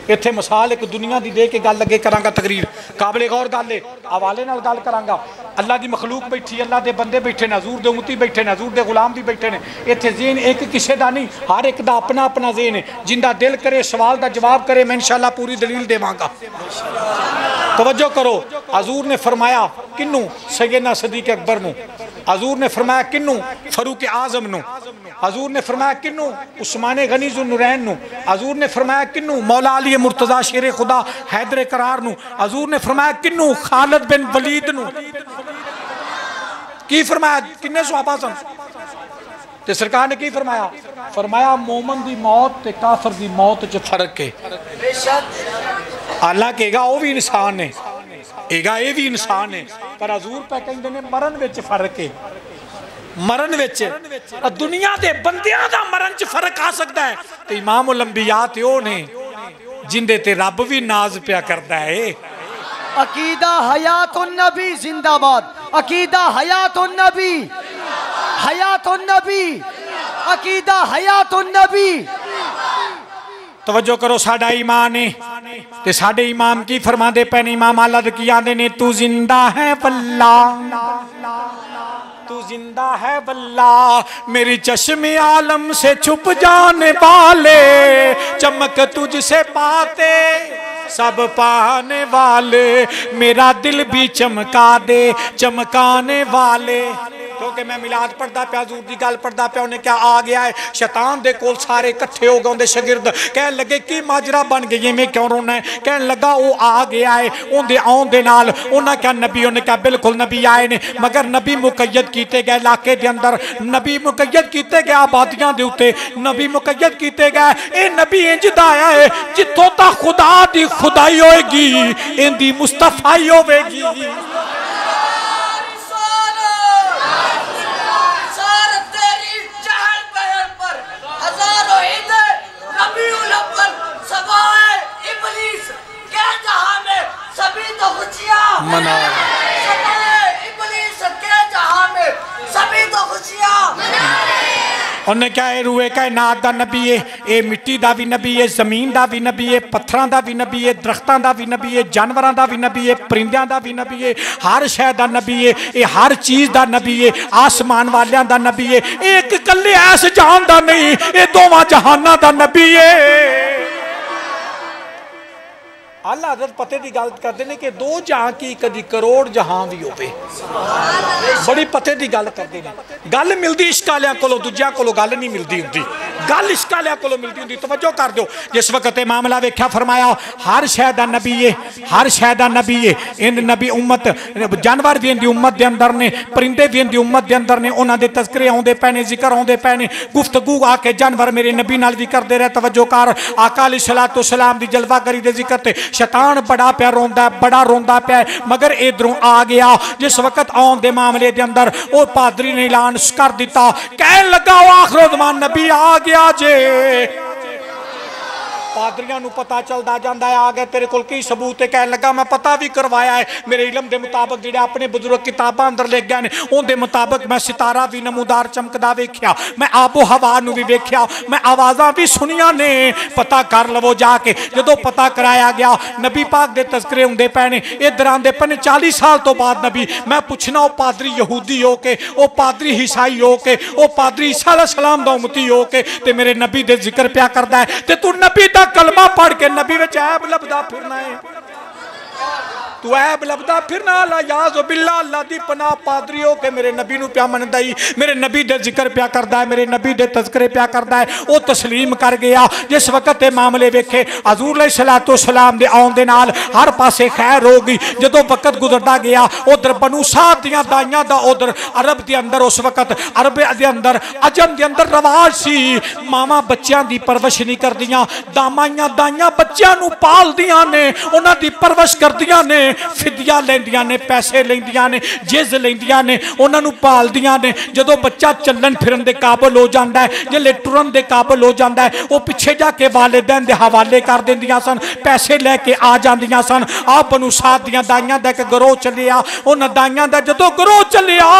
इत्थे मिसाल एक दुनिया की दे के गल अगे करांगा, तकरीर काबिले गौर गल है, हवाले नाल गल करांगा। अल्लाह की मखलूक बैठी, अल्लाह के बंदे बैठे ने, हजूर दे उम्मती बैठे ने, हजूर दे गुलाम भी बैठे ने। इत्थे ज़हन एक किसे दा नहीं, हर एक दा अपना अपना ज़हन है। जिंदा दिल करे सवाल का जवाब करे, मैं इंशाअल्लाह पूरी दलील देवांगा। तवज्जो करो, हजूर ने फरमाया किन्नू, सैयदना सदीक अकबर नू, हजूर ने फरमाया किन्नू, फरूक आजम नू, हजूर ने फरमाया किन्नू, उस्माने गनी ज़ुन्नुरैन नू, हजूर ने फरमाया किन्नू, मौला अली मुर्तज़ा शेरे खुदा हैदर करार नू, हजूर ने फरमाया किन्नू, खालिद बिन वलीद नू। की फरमाया, किन्ने सहाबा सन ते सरकार ने की फरमाया, फरमाया मोमन दी मौत ते काफिर दी मौत च फर्क है। हालांकि एगा वो भी इंसान है, एगा ये भी इंसान है, पर हजूर पे कहते हैं मरण विच फर्क है। मरण विच दुनिया के बंदियां दा मरण च फर्क आ सकता है, तो इमाम उल अंबिया ते ओ ने जिंदे ते रब भी नाज पिया करता है। अकीदा हयातुन नबी जिंदाबाद, अकीदा हयातुन नबी, हयातुन नबी, अकीदा हयातुन नबी। तवज्जो करो, साडा ईमान है ते साडे इमाम की फरमांदे पे ने, इमाम आलद की आंदे ने, तू जिंदा है वल्लाह, तू जिंदा है वल्लाह, मेरी चश्मे आलम से छुप जाने वाले, चमक तुझसे पाते सब पाने वाले, मेरा दिल भी चमका दे चमकाने वाले। क्योंकि मैं मिलाद पढ़ता पाया, हजूर की गल पढ़ता पाया, उन्हें क्या आ गया है, शैतान दे कोल सारे इकट्ठे हो गए, उनके शागिर्द कह लगे कि माजरा बन गई, मैं क्यों रोना है, कह लगा वो आ गया है, उनके आउन दे नाल उन्हें क्या नबी, उन्हें क्या बिल्कुल नबी आए ने, मगर नबी मुकय्यद किए गए इलाके के अंदर, नबी मुकय्यद किए गए आबादियां दे उत्ते, नबी मुकय्यद किए गए, ये नबी इंज दा आया है जिथों तक खुदा दी खुदाई होएगी इनदी मुस्तफाई होवेगी। मना उन्हें क्या है, रूए कायनात दा नबी है, ये मिट्टी दा भी नबी है, जमीन दा भी नबी है, पत्थरां दा भी नबी है, दरख्तां दा भी नबी है, जानवरां दा भी नबी है, परिंदियां दा भी नबी है, हर शै दा नबी है, ये हर चीज दा नबी है, आसमान वालियां दा नबी है, एक कल्ले ऐस जहान दा नहीं, ये दोवां जहानां दा नबी है। आला हज़रत पते की गल करते हैं कि दो जहां की कदी करोड़ जहां भी होवे, बड़ी पते की गल करते हैं। गल मिलती इश्क वालियां कोलों, दूजियां कोलों गल नहीं मिलती होंदी, गल इश्क वालियां कोलों मिलती होंदी। तवज्जो कर दो, जिस वक्त मामला वेख्या फरमाया हर शै दा नबी है, हर शै दा नबी है, इन नबी उम्मत जानवर भी इनकी उम्मत के अंदर ने, परिंदे भी इनकी उम्मत के अंदर ने, उन्होंने दे तज़किरे आउंदे पे ने, जिक्र आउंदे पे ने, गुफ्तगू आके जानवर मेरे नबी नाल भी करते रहे। तवज्जो कर, आका अलैहिस्सलातु वस्सलाम दी जलवागरी दे जिक्र ते शैतान बड़ा प्या रोंदा, बड़ा रोंदा प्या, मगर इधरों आ गया। जिस वक्त आउण दे मामले दे अंदर वो पादरी ने ऐलान कर दिता, कह लगा आखिर ज़मान नबी आ गया जे। पादरियां नूं पता चलदा जांदा है, आ गया तेरे कोल की सबूत है? कह लगा मैं पता भी करवाया है, मेरे इलम के मुताबिक जिहड़े अपने बुजुर्ग किताबां अंदर लिख गए ने उनके मुताबिक मैं सितारा भी नमूदार चमकदा वेख्या, मैं आबो हवा नूं भी वेख्या, मैं आवाज़ां भी सुनिया ने। पता कर लवो जाके। जदों पता कराया गया नबी पाक दे तज़किरे हुंदे पए ने, इधर आंदे पए 40 साल तो बाद नबी। मैं पुछना वो पादरी यहूदी हो के, वो पादरी ईसाई हो के, वो पादरी ईसा अलैहिस्सलाम दा उम्मती हो के ते मेरे नबी दे जिक्र प्या करदा है, ते तू नबी दा कलमा पढ़ के नबी विच ऐब लभदा फिरना है। तू ऐब लभदा फिरना, अल्लाह याज़ बिल्लाह, अल्लाह दी पनाह पादरी हो के मेरे नबी नूं प्या मनदा ही, मेरे नबी दे जिक्र प्या करदा है, मेरे नबी दे तज़किरे प्या करदा है। वो तस्लीम कर गया। जिस वक्त ये मामले वेखे हज़ूर अलैहिस्सलाम दे आउण दे नाल हर पासे खैर हो गई। जदों वक्त गुजरदा गया उधर बनु साद दियां दाइयां दा उधर अरब दे अंदर उस वक्त अरब दे अंदर अजम दे अंदर रवाज सी, मावां बच्चियां दी परवरिश नहीं करदियां, दामाइयां दाइयां बच्चियां नूं पालदियां ने, उन्हां दी परवरिश करदियां ने, फिदिया लेंदियां ने, पैसे लेंदियां ने, जिज लेंदियां ने, उन्हां नूं पालदियां ने। जदों बच्चा चलन फिरन दे काबिल हो जांदा है, जिले टुरन दे काबिल हो जांदा है, वो पिछे जाके वालिदैन दे हवाले कर दिंदियां सन, पैसे लैके आ जांदियां सन। आ बनु साद दियां दाइयां दा इक गिरोह चलिया। उन्हां दाइयां दा जदों गिरोह चलिया,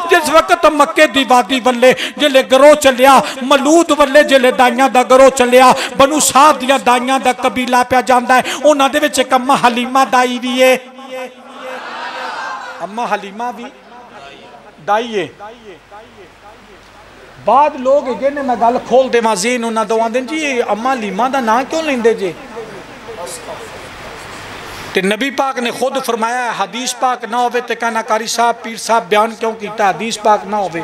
जिस वक्त मक्के दी वादी वल्ले जिले गिरोह चलिया, मलूद वल्ले जिले दाइयां दा गिरोह चलिया, बनु साद दियां दाइयां दा कबीला पिया जांदा है। उन्हां दे विच इक अम्मा हलीमा दाई भी है, अम्मा हलीमा भी दाई है। बाद लोग है ने, मैं गल खोल देवां ज़हन उन्हां दा, आंदे जी अम्मा हलीमा दा नाम क्यों लेंदे जे? ते नबी पाक ने खुद फरमाया हदीस पाक ना होवे ते कहना कारी साहब पीर साहब बयान क्यों किया? हदीस पाक ना होवे।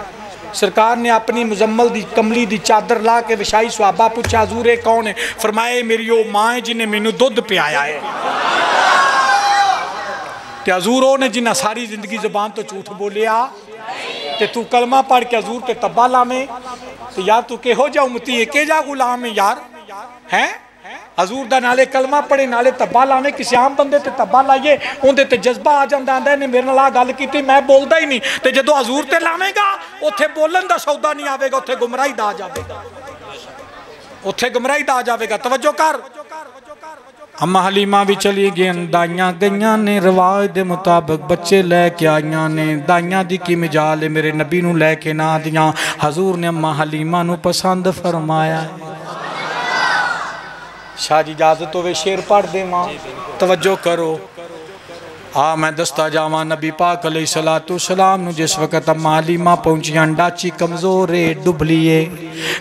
सरकार ने अपनी मुजम्मल दी कमली दी चादर ला के विछाई, सहाबा पूछा हजूर कौन है? फरमाए मेरी वो मां है जिन्हें मैनू दुध पियाया है। ते हजूर ने जिन्हें सारी जिंदगी जबान तो झूठ बोलिया, ते तू कलमा पढ़ के हजूर ते तब्बा लावे, तो यार तू किहो जा उम्मती है, के जा गुलाम है यार? हैं हजूर दा नाले कलमा पढ़े नाले तब्बा लावे, किसी आम बंदे ते तब्बा लाइए उनदे ते जज्बा आ जांदा, आंदा ने मेरे नाल गल कीती मैं बोलदा ही नहीं, ते जदों हजूर ते लावेगा उत्थे बोलन दा सौदा नहीं आवेगा, उत्थे गुमराही दा आ जावेगा, उत्थे गुमराही दा आ जावेगा। तवज्जो कर। अम्मा हलीमा भी चली गई, दाइयां गईयां ने रिवाज के मुताबिक बच्चे लैके आईयां ने। दाइयां दी की मिजाल है, मेरे नबी नूं लैके ना दियां। हजूर ने अम्मा हलीमा नूं पसंद फरमाया। शाह जी इजाजत होवे शेर पढ़ देवां, तवज्जो करो। आ मैं दसता जावा नबी पाक अलैहिस्सलाम नूं जिस वक्त अम्मा हलीमा पहुंचियां, डाची कमजोर है, डुबलीए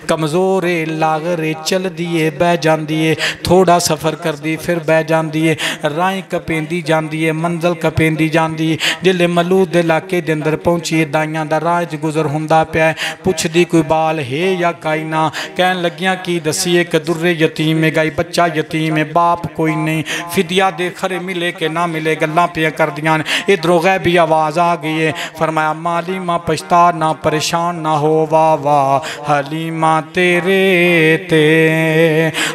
कमजोर है, लागरे चल दिए बह जाती है, थोड़ा सफ़र कर दी फिर बह जाती है, राह कपेंदी जाती है, मंजिल कपेंदी जाती है। जिले मलूद के इलाके के अंदर पहुंची है, दाइयां दा राह च गुजर हुंदा पिया, पुछदी कोई बाल है या काई ना। कहन लगियां की दसीए कि दुर्रे यतीम है, गाई बच्चा यतीम है, बाप कोई नहीं, फिदिया दे खरे मिले कि ना मिले, गल्लां कर दियां। इधरों गैबी आवाज आ गई है, फरमाया हलीमा पछता ना, परेशान ना हो, वाह वाह हलीमा तेरे ते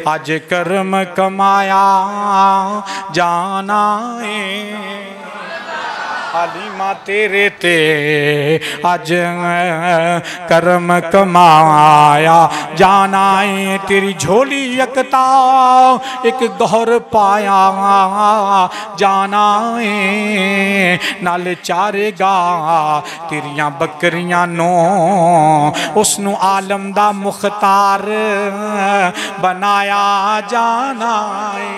अज कर्म कमाया जाना है, हलीमा तेरे ते अज कर्म कमाया जाना है। तेरी झोली यकता एक गौर पाया जाना है, नाले चारेगा तेरियां बकरियां नो, उसनू आलम दा मुख्तार बनाया जाना है।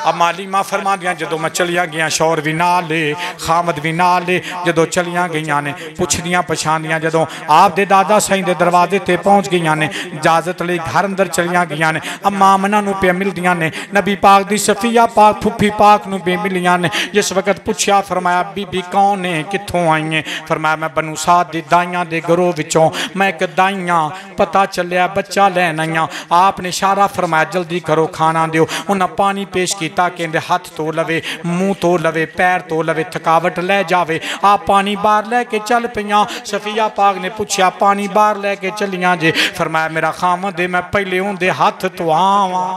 अब मालीमा फरमा दियां जदों मैं चलिया गया, शौर भी नाल ले, खामद भी नाल ले, जदों चलिया गई ने पुछदियां पछाणदियां, जदों आप दे दादा साईं दे दरवाजे ते पहुँच गई ने, इजाजत लई घर अंदर चलिया गई ने। अम्मा आमना नूं पे मिलदियां ने, नबी पाक दी सफिया पाक फुफी पाक नूं पे मिलियां ने। जिस वक्त पुछया फरमाया बीबी कौन है, कित्थों आई है? फरमाया मैं बनु साद दी दाइयां दे गिरोह विचों, मैं एक दाइयां पता चलिया बच्चा लैन आईयां। आपने इशारा फरमाया जल्दी करो खाना दिओ। उन्हें पानी पेश किया, कहते हाथ धो लवे, मुँह धो लवे, पैर धो लवे, थकावट लै जावे। आप पानी बाहर लैके चल पियां। सफिया पाक ने पूछा पानी बाहर लैके चलियां जे? फरमाया मेरा खामद है, मैं पहले उनके हाथ धोआवां।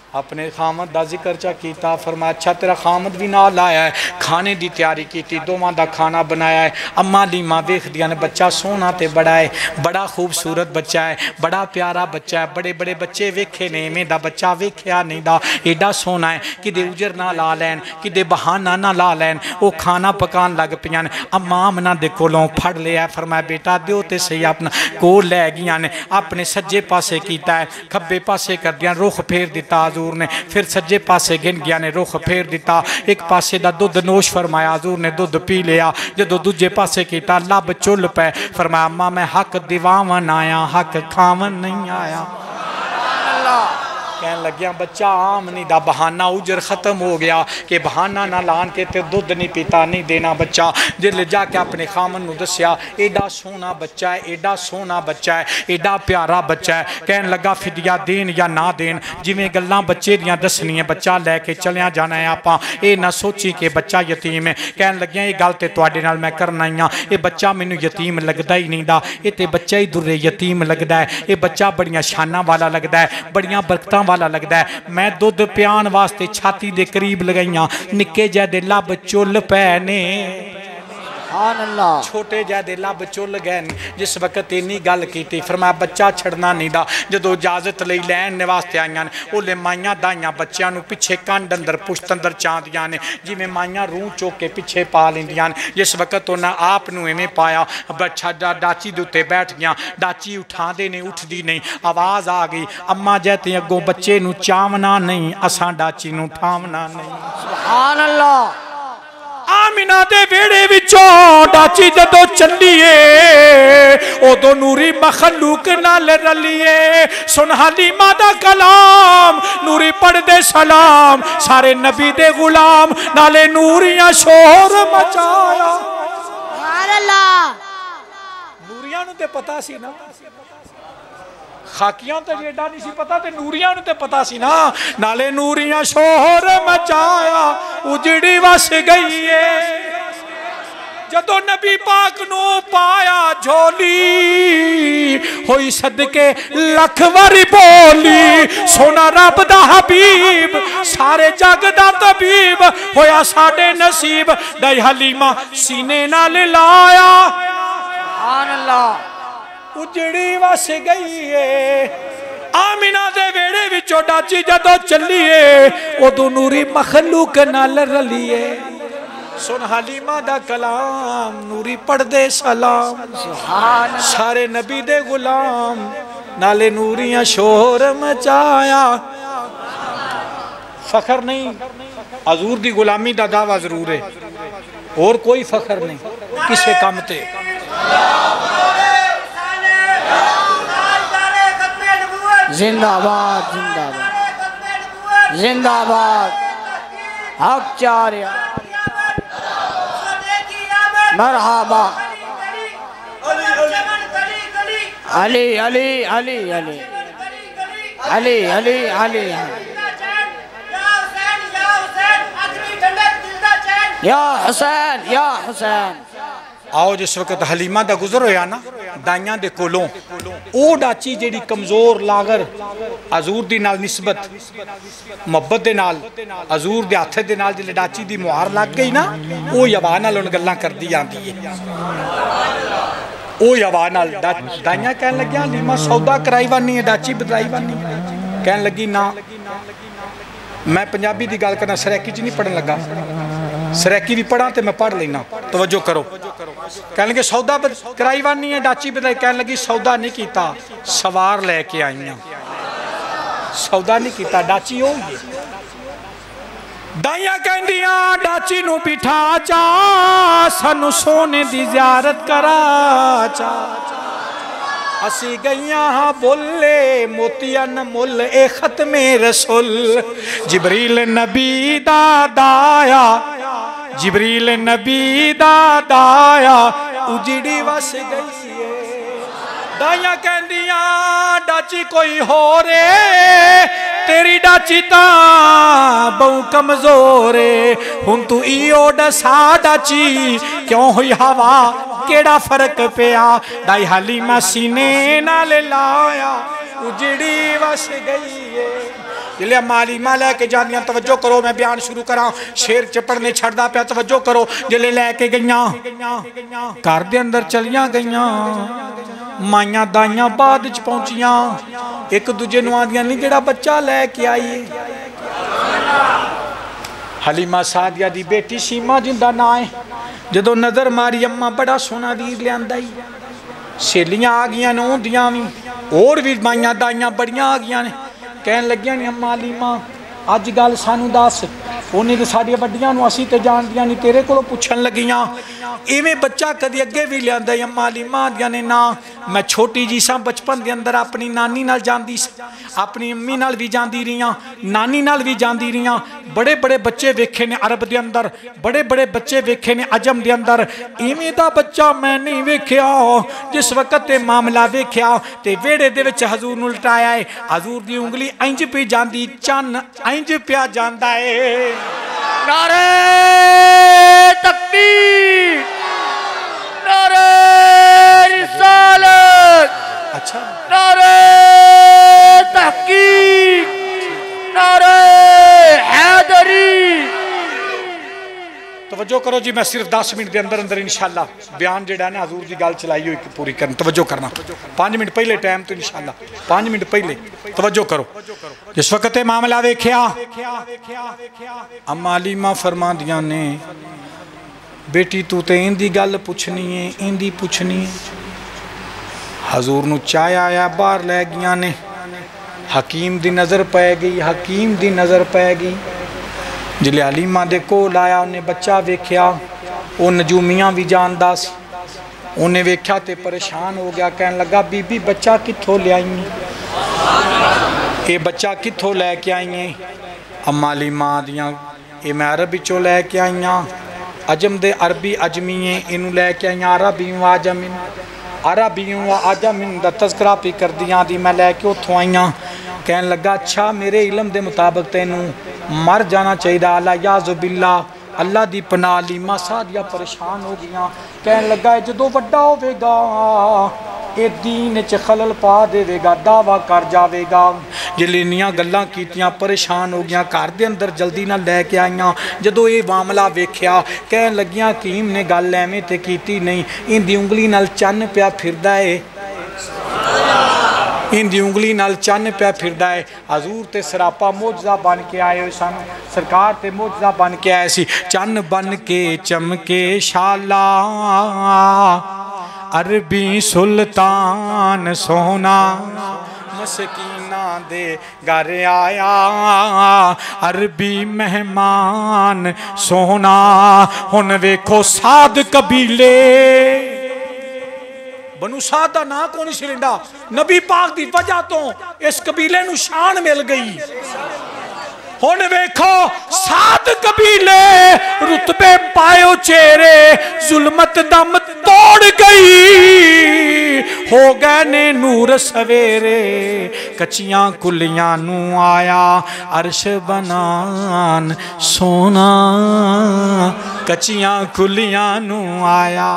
अपने खामद का जिक्र चा किया, फरमाया अच्छा तेरा खामद भी नाल आया है, खाने की तैयारी की, दोवां दा खाना बनाया है। अम्मा लीमा वेखदियां ने बच्चा सोहना तो बड़ा है, बड़ा खूबसूरत बच्चा है, बड़ा प्यारा बच्चा है, बड़े बड़े बच्चे वेखे ने, इवें दा बच्चा वेख्या नहीं दा, एडा सोहना है, किदे उजर ना ला लैन, किदे बहाना ना ला लैन। वो खाना पकान लग पियां ने, अम्मा आमना दे कोलों फड़ लिया, फरमाया बेटा दियो ते सही, अपना कोल लै गईयां ने, अपने सज्जे पासे कीता है, खब्बे पासे करदियां रुख फेर दिता हजूर ने, फिर सज्जे पासे गिन गया ने रुख फेर दिता, एक पासे दा दुध नोश फरमाया, हजूर ने दुध पी लिया, जो दूजे पासे किया लब चुल पै, फरमाया अम्मा मैं हक दिवावन आया, हक खावन नहीं आया। कहन लग्या बच्चा आम नहीं दा, बहाना उजर खत्म हो गया कि बहाना ना लान के ते दुध नहीं पीता नहीं देना बच्चा। जिसले जाके अपने खामन नूं दस्या एडा सोहना बच्चा है, एडा सोहना बच्चा है, एडा प्यारा बच्चा है। कहन लगा फिदिया देन या ना देन, जिवें गल्लां बच्चे दियां दसनियां, बच्चा लैके चलिया जाना है आपां, ये ना सोची कि बच्चा यतीम है। कहन लग्या ये गल ते तुहाडे नाल मैं करना ही हाँ, ये बच्चा मैनूं यतीम लगदा ही नहीं दा, ये ते बच्चा ही दुर्रे यतीम लगदा है, ये बच्चा बड़ियां शानां वाला लगदा है, बड़ियां बरकतां वाला लगता है। मैं दुध प्यान वास्ते छाती दे करीब लगाइया, निके जै दे लब चुल पै ने, छोटे जै दे लब चुल गए। जिस वक्त इन्नी गल की, फरमाया बच्चा छड़ना नहीं दा। जो इजाजत लई लैन वास्ते आईयां ने, ओले माइयां दाइयां बच्चों नूं पिछे कंड अंदर पुश्त अंदर चांदियां ने, जिवें माइयां रूह चुक के पिछे पा लैंदियां ने। जिस वक्त उन्हें आप नूं इवें पाया, बच्चा डाची दे उत्ते बैठ गया, डाची उठांदे ने उठदी नहीं, आवाज़ आ गई अम्मा जै ते अगों बच्चे नूं चावना नहीं, असां डाची नूं ठावना नहीं। सुभान अल्लाह। आमिना दे वेड़े विचों डाची जदों चलीए, उदों नूरी मखलूक नाल रलीए, सुन हलीमा दा कलाम, नूरी पढ़दे सलाम, सारे नबी दे गुलाम, नाले नूरियां शोर मचाया। सुभान अल्लाह। नूरियां नूं ते पता सी ना, खाकियां तो एडा नहीं सी पता, ते नूरियां नूं ते पता सी ना, नाले नूरियां शोर मचाया, उजड़ी वस गई है। जदों नबी पाक नूं पाया झोली, होई सदके लख वारी बोली, सोना रब दा हबीब, सारे जग दा तबीब, होया साडे नसीब, दई हलीमा सीने नाल लाया। सुभान अल्लाह। उजड़ी वस गई है। आमिना दे वेड़े विचों डाची जदों चलीए, उदों नूरी मखलूक नाल रलीए, सुन हलीमा दा कलाम, नूरी पढ़दे सलाम, सारे नबी दे गुलाम, नाले नूरियां शोर मचाया। फखर नहीं, हजूर दी गुलामी दा दावा जरूर है, और कोई फखर नहीं किसे काम ते। जिंदाबाद जिंदाबाद जिंदाबाद, हक चारिया, मरहबा, अली अली अली अली अली अली अली, या हुसैन या हुसैन। आओ जिस वक्त हलीमा दा गुजर होया ना दाइयां दे कोलों, ओ डाची जेड़ी कमजोर लागर हजूर दी नाल निस्बत मुहब्बत दे नाल हजूर दे हत्थ दे नाल जिले डाची दी मुहार लग गई ना, ओ यवा नाल उन गल्लां करदी आंदी है। ओ यवा नाल दाइयां कहन लगियां हलीमा सौदा कराई वानी है, डाची बदलाई वानी। कहन लगी ना, मैं पंजाबी दी गल करना, सरैकी च नहीं पढ़न लगा, सरैकी भी पढ़ा तो मैं पढ़ लेना, तवज्जो करो। कह लगे सौदा कराई वानी है, डाची बदलाई। कह लगी सौदा नहीं किया, सवार लैके आई, सौदा नहीं किया, डाची हो गई। दाइयां कहंदियां डाची नूं बिठा चा, सानू सोने दी ज़ियारत करा चा, असी गईया हाँ बोले मोतिया न मुल, ए खत्मे रसूल, जिबरील नबी दा दाया, जिबरील नबी दा दाया, उजड़ी वस गई है। दाइयां कहंदियां डाची कोई हो रे, तेरी डाची तां बहु कमजोर है, हुण तू इहो दसा डाची क्यों हुई हवा, केड़ा फर्क पिया। दाई हलीमा सीने नाल लाया, उजड़ी वस गई है। जिले अम्मा हलीमा लैके जांदियां, तवज्जो करो मैं बयान शुरू करा, शेर च पढ़ने छड़दा पिया, तवज्जो करो। जिले लैके गईयां घर दे अंदर चलियां गईयां, माइयां दाइयां बाद च पहुंचियां, एक दूजे नूं आंदियां नहीं जेड़ा बच्चा लैके आई। हलीमा सादिया दी बेटी सीमा जिंदा ना है। जदों नज़र मारी अम्मा बड़ा सोहना वीर लियांदा ही, सहेलियां आ गईयां ने उहदियां भी, होर भी माइयां दाइयां बड़ियां आ गईयां ने, कहन लगियां ने अम्मा हलीमा अज गल सानू दस। उन्हें तो साडिया वड्डियां नूं असीं ते जानदियां नहीं, तेरे कोलों पुछण लगियां इवें बच्चा कदी अगे भी लियांदा। अम्मा हलीमा आंदियां ने ना, मैं छोटी जी सा बचपन के अंदर अपनी नानी नाल जांदी सी, अपनी अम्मी नाल भी जांदी रही, नानी नाल भी जांदी रही। बड़े बड़े बच्चे वेखे ने अरब के अंदर, बड़े बड़े बच्चे वेखे ने अजम के अंदर, इवें दा बच्चा मैं नहीं वेख्या। जिस वक्त ते मामला वेख्या ते वेड़े दे विच हजूर नूं लटाया है, हजूर दी उंगली इंज पी जांदी, चन्न इंज पिया जांदा है। नारे तकबीर, नारे रिसालत, अच्छा नारे तहकीक, नारे हैदरी। तवज्जो करो जी, मैं सिर्फ 10 मिनट के अंदर अंदर इंशाअल्लाह बयान जेड़ा ना हजूर की गल चलाई हुई पूरी करन। तवज्जो करना, 5 मिनट पहले टाइम तो इंशाअल्लाह 5 मिनट पहले तवज्जो करो। जिस वक्त मामला वेख्या अम्मा हलीमा फरमांदियां ने, बेटी तू तो इंदी गल पुछनी है, इंदी पुछनी है। हजूर नूं चाय आया, बाहर लै गईयां ने, हकीम दी नज़र पै गई, हकीम दी नज़र पै गई। जिले हलीमा दे कोल आया, उन्हें बच्चा वेख्या, वो नजूमियां भी जानदा सी, उन्हें वेख्या ते परेशान हो गया, कहन लगा बीबी बच्चा कित्थों ले आई, ये बच्चा कित्थों लैके आई है। अम्मा हलीमा दियां ये मैं अरब विचों लैके आई हाँ, अजम दे अरबी अजमी है, इनू लैके आई अरबी आजमिन, अरबी आजमिन दा तज़किरा पी कर दियां दी, मैं लैके उथों आई हाँ। कहन लगा अच्छा मेरे इलम के मुताबिक तेनू मर जाना चाहिए, अल्लाह याज़ुबिल्ला, अल्लाह दी पनाह। हलीमा सादिया परेशान हो गई, कहन लगा जदों वड्डा होवेगा ये दीन च खलल पा देवेगा, दावा कर जाएगा। जिले इन्नियां गल्लां कीतियां परेशान हो गया, घर दे अंदर जल्दी ना लैके आईयां। जदों ये मामला वेख्या कहन लगियां हकीम ने गल एवें ते कीती नहीं, इंदी उंगली नाल चन्न पिया फिरदा है, इंदी उंगली नाल चन्न पिया फिरदा है। हजूर ते सरापा मोजज़ा बन के आए हुए सन, सरकार ते मोजज़ा बन के आए सी। चन्न बन के चमके शाला, अरबी सुल्तान सोना, मसकीना दे घर आया, अरबी मेहमान सोना। हुन वेखो साद कबीले, बनु साद दा ना कौन सी लेंदा, नबी पाक दी वजह तो इस कबीले नूं शान मिल गई। हुन वेखो साद कबीले रुतबे पायो चेहरे, जुल्मत दम तोड़ गई, हो गए ने नूर सवेरे, कच्चियां कुलियां नू आया अरश बनान सोना, कच्चियां कुलियां नू आया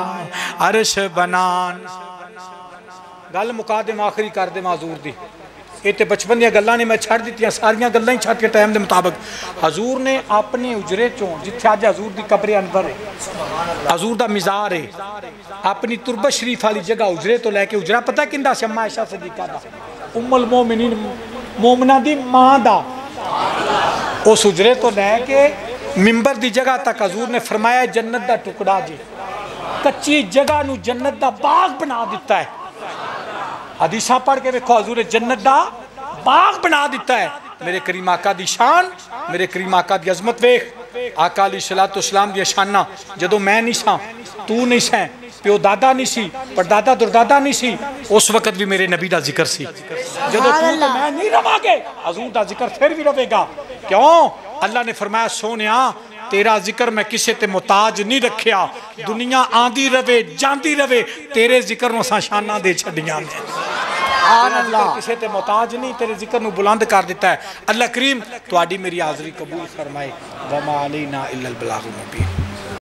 अरश बनान। गल मुका दे, आखिरी कर दे हजूर दी। ये तो बचपन दी गल्लां ने मैं छड़ दित्तियां, सारियां गल्लां ही छड़ के टाइम के मुताबिक। हजूर ने अपने उजरे चों, जिथे अज हजूर की कब्र अनवर है, हजूर का मिज़ार है, अपनी तुरबत शरीफ वाली जगह उजरे तो लैके, उजरा पता किंदा सी, अम्मा आयशा सिद्दीक़ा दा, उम्मुल मोमिनीन मोमना दी मां दा। उस उजरे तो लैके मिंबर की जगह तक हजूर ने फरमाया जन्नत का टुकड़ा जी, कच्ची जगह नूं जन्नत का बाग बना दिता है। हदीसा पढ़ के देखो, हजूर ने जन्नत का बाग बना दिता है। मेरे करीम आका दी शान, मेरे करीम आका दी अजमत वेख। आका अलैहिस्सलातु वस्सलाम दी शाना, जदों मैं नहीं सा, तू नहीं सै, प्यो दादा नहीं सी, परदादा दुरदादा नहीं सी, उस वक्त भी मेरे नबी का जिक्र सी। जदों तू तो मैं नहीं रवांगे, हजूर का जिक्र फिर भी रहेगा। क्यों? अल्लाह ने फरमाया सोनिया तेरा जिक्र मैं किसी ते मुताज नहीं रखिया, दुनिया आंदी रवे जांदी रवे, तेरे जिक्र नूं असां शाना दे छड्डियां ने। अल्लाह किसी ते मुताज नहीं, तेरे जिक्र नूं बुलंद कर दिता है। अल्लाह करीम तुहाडी मेरी हाज़री कबूल फरमाए। वमा अलैना इल्लल बलागुल मुबीन।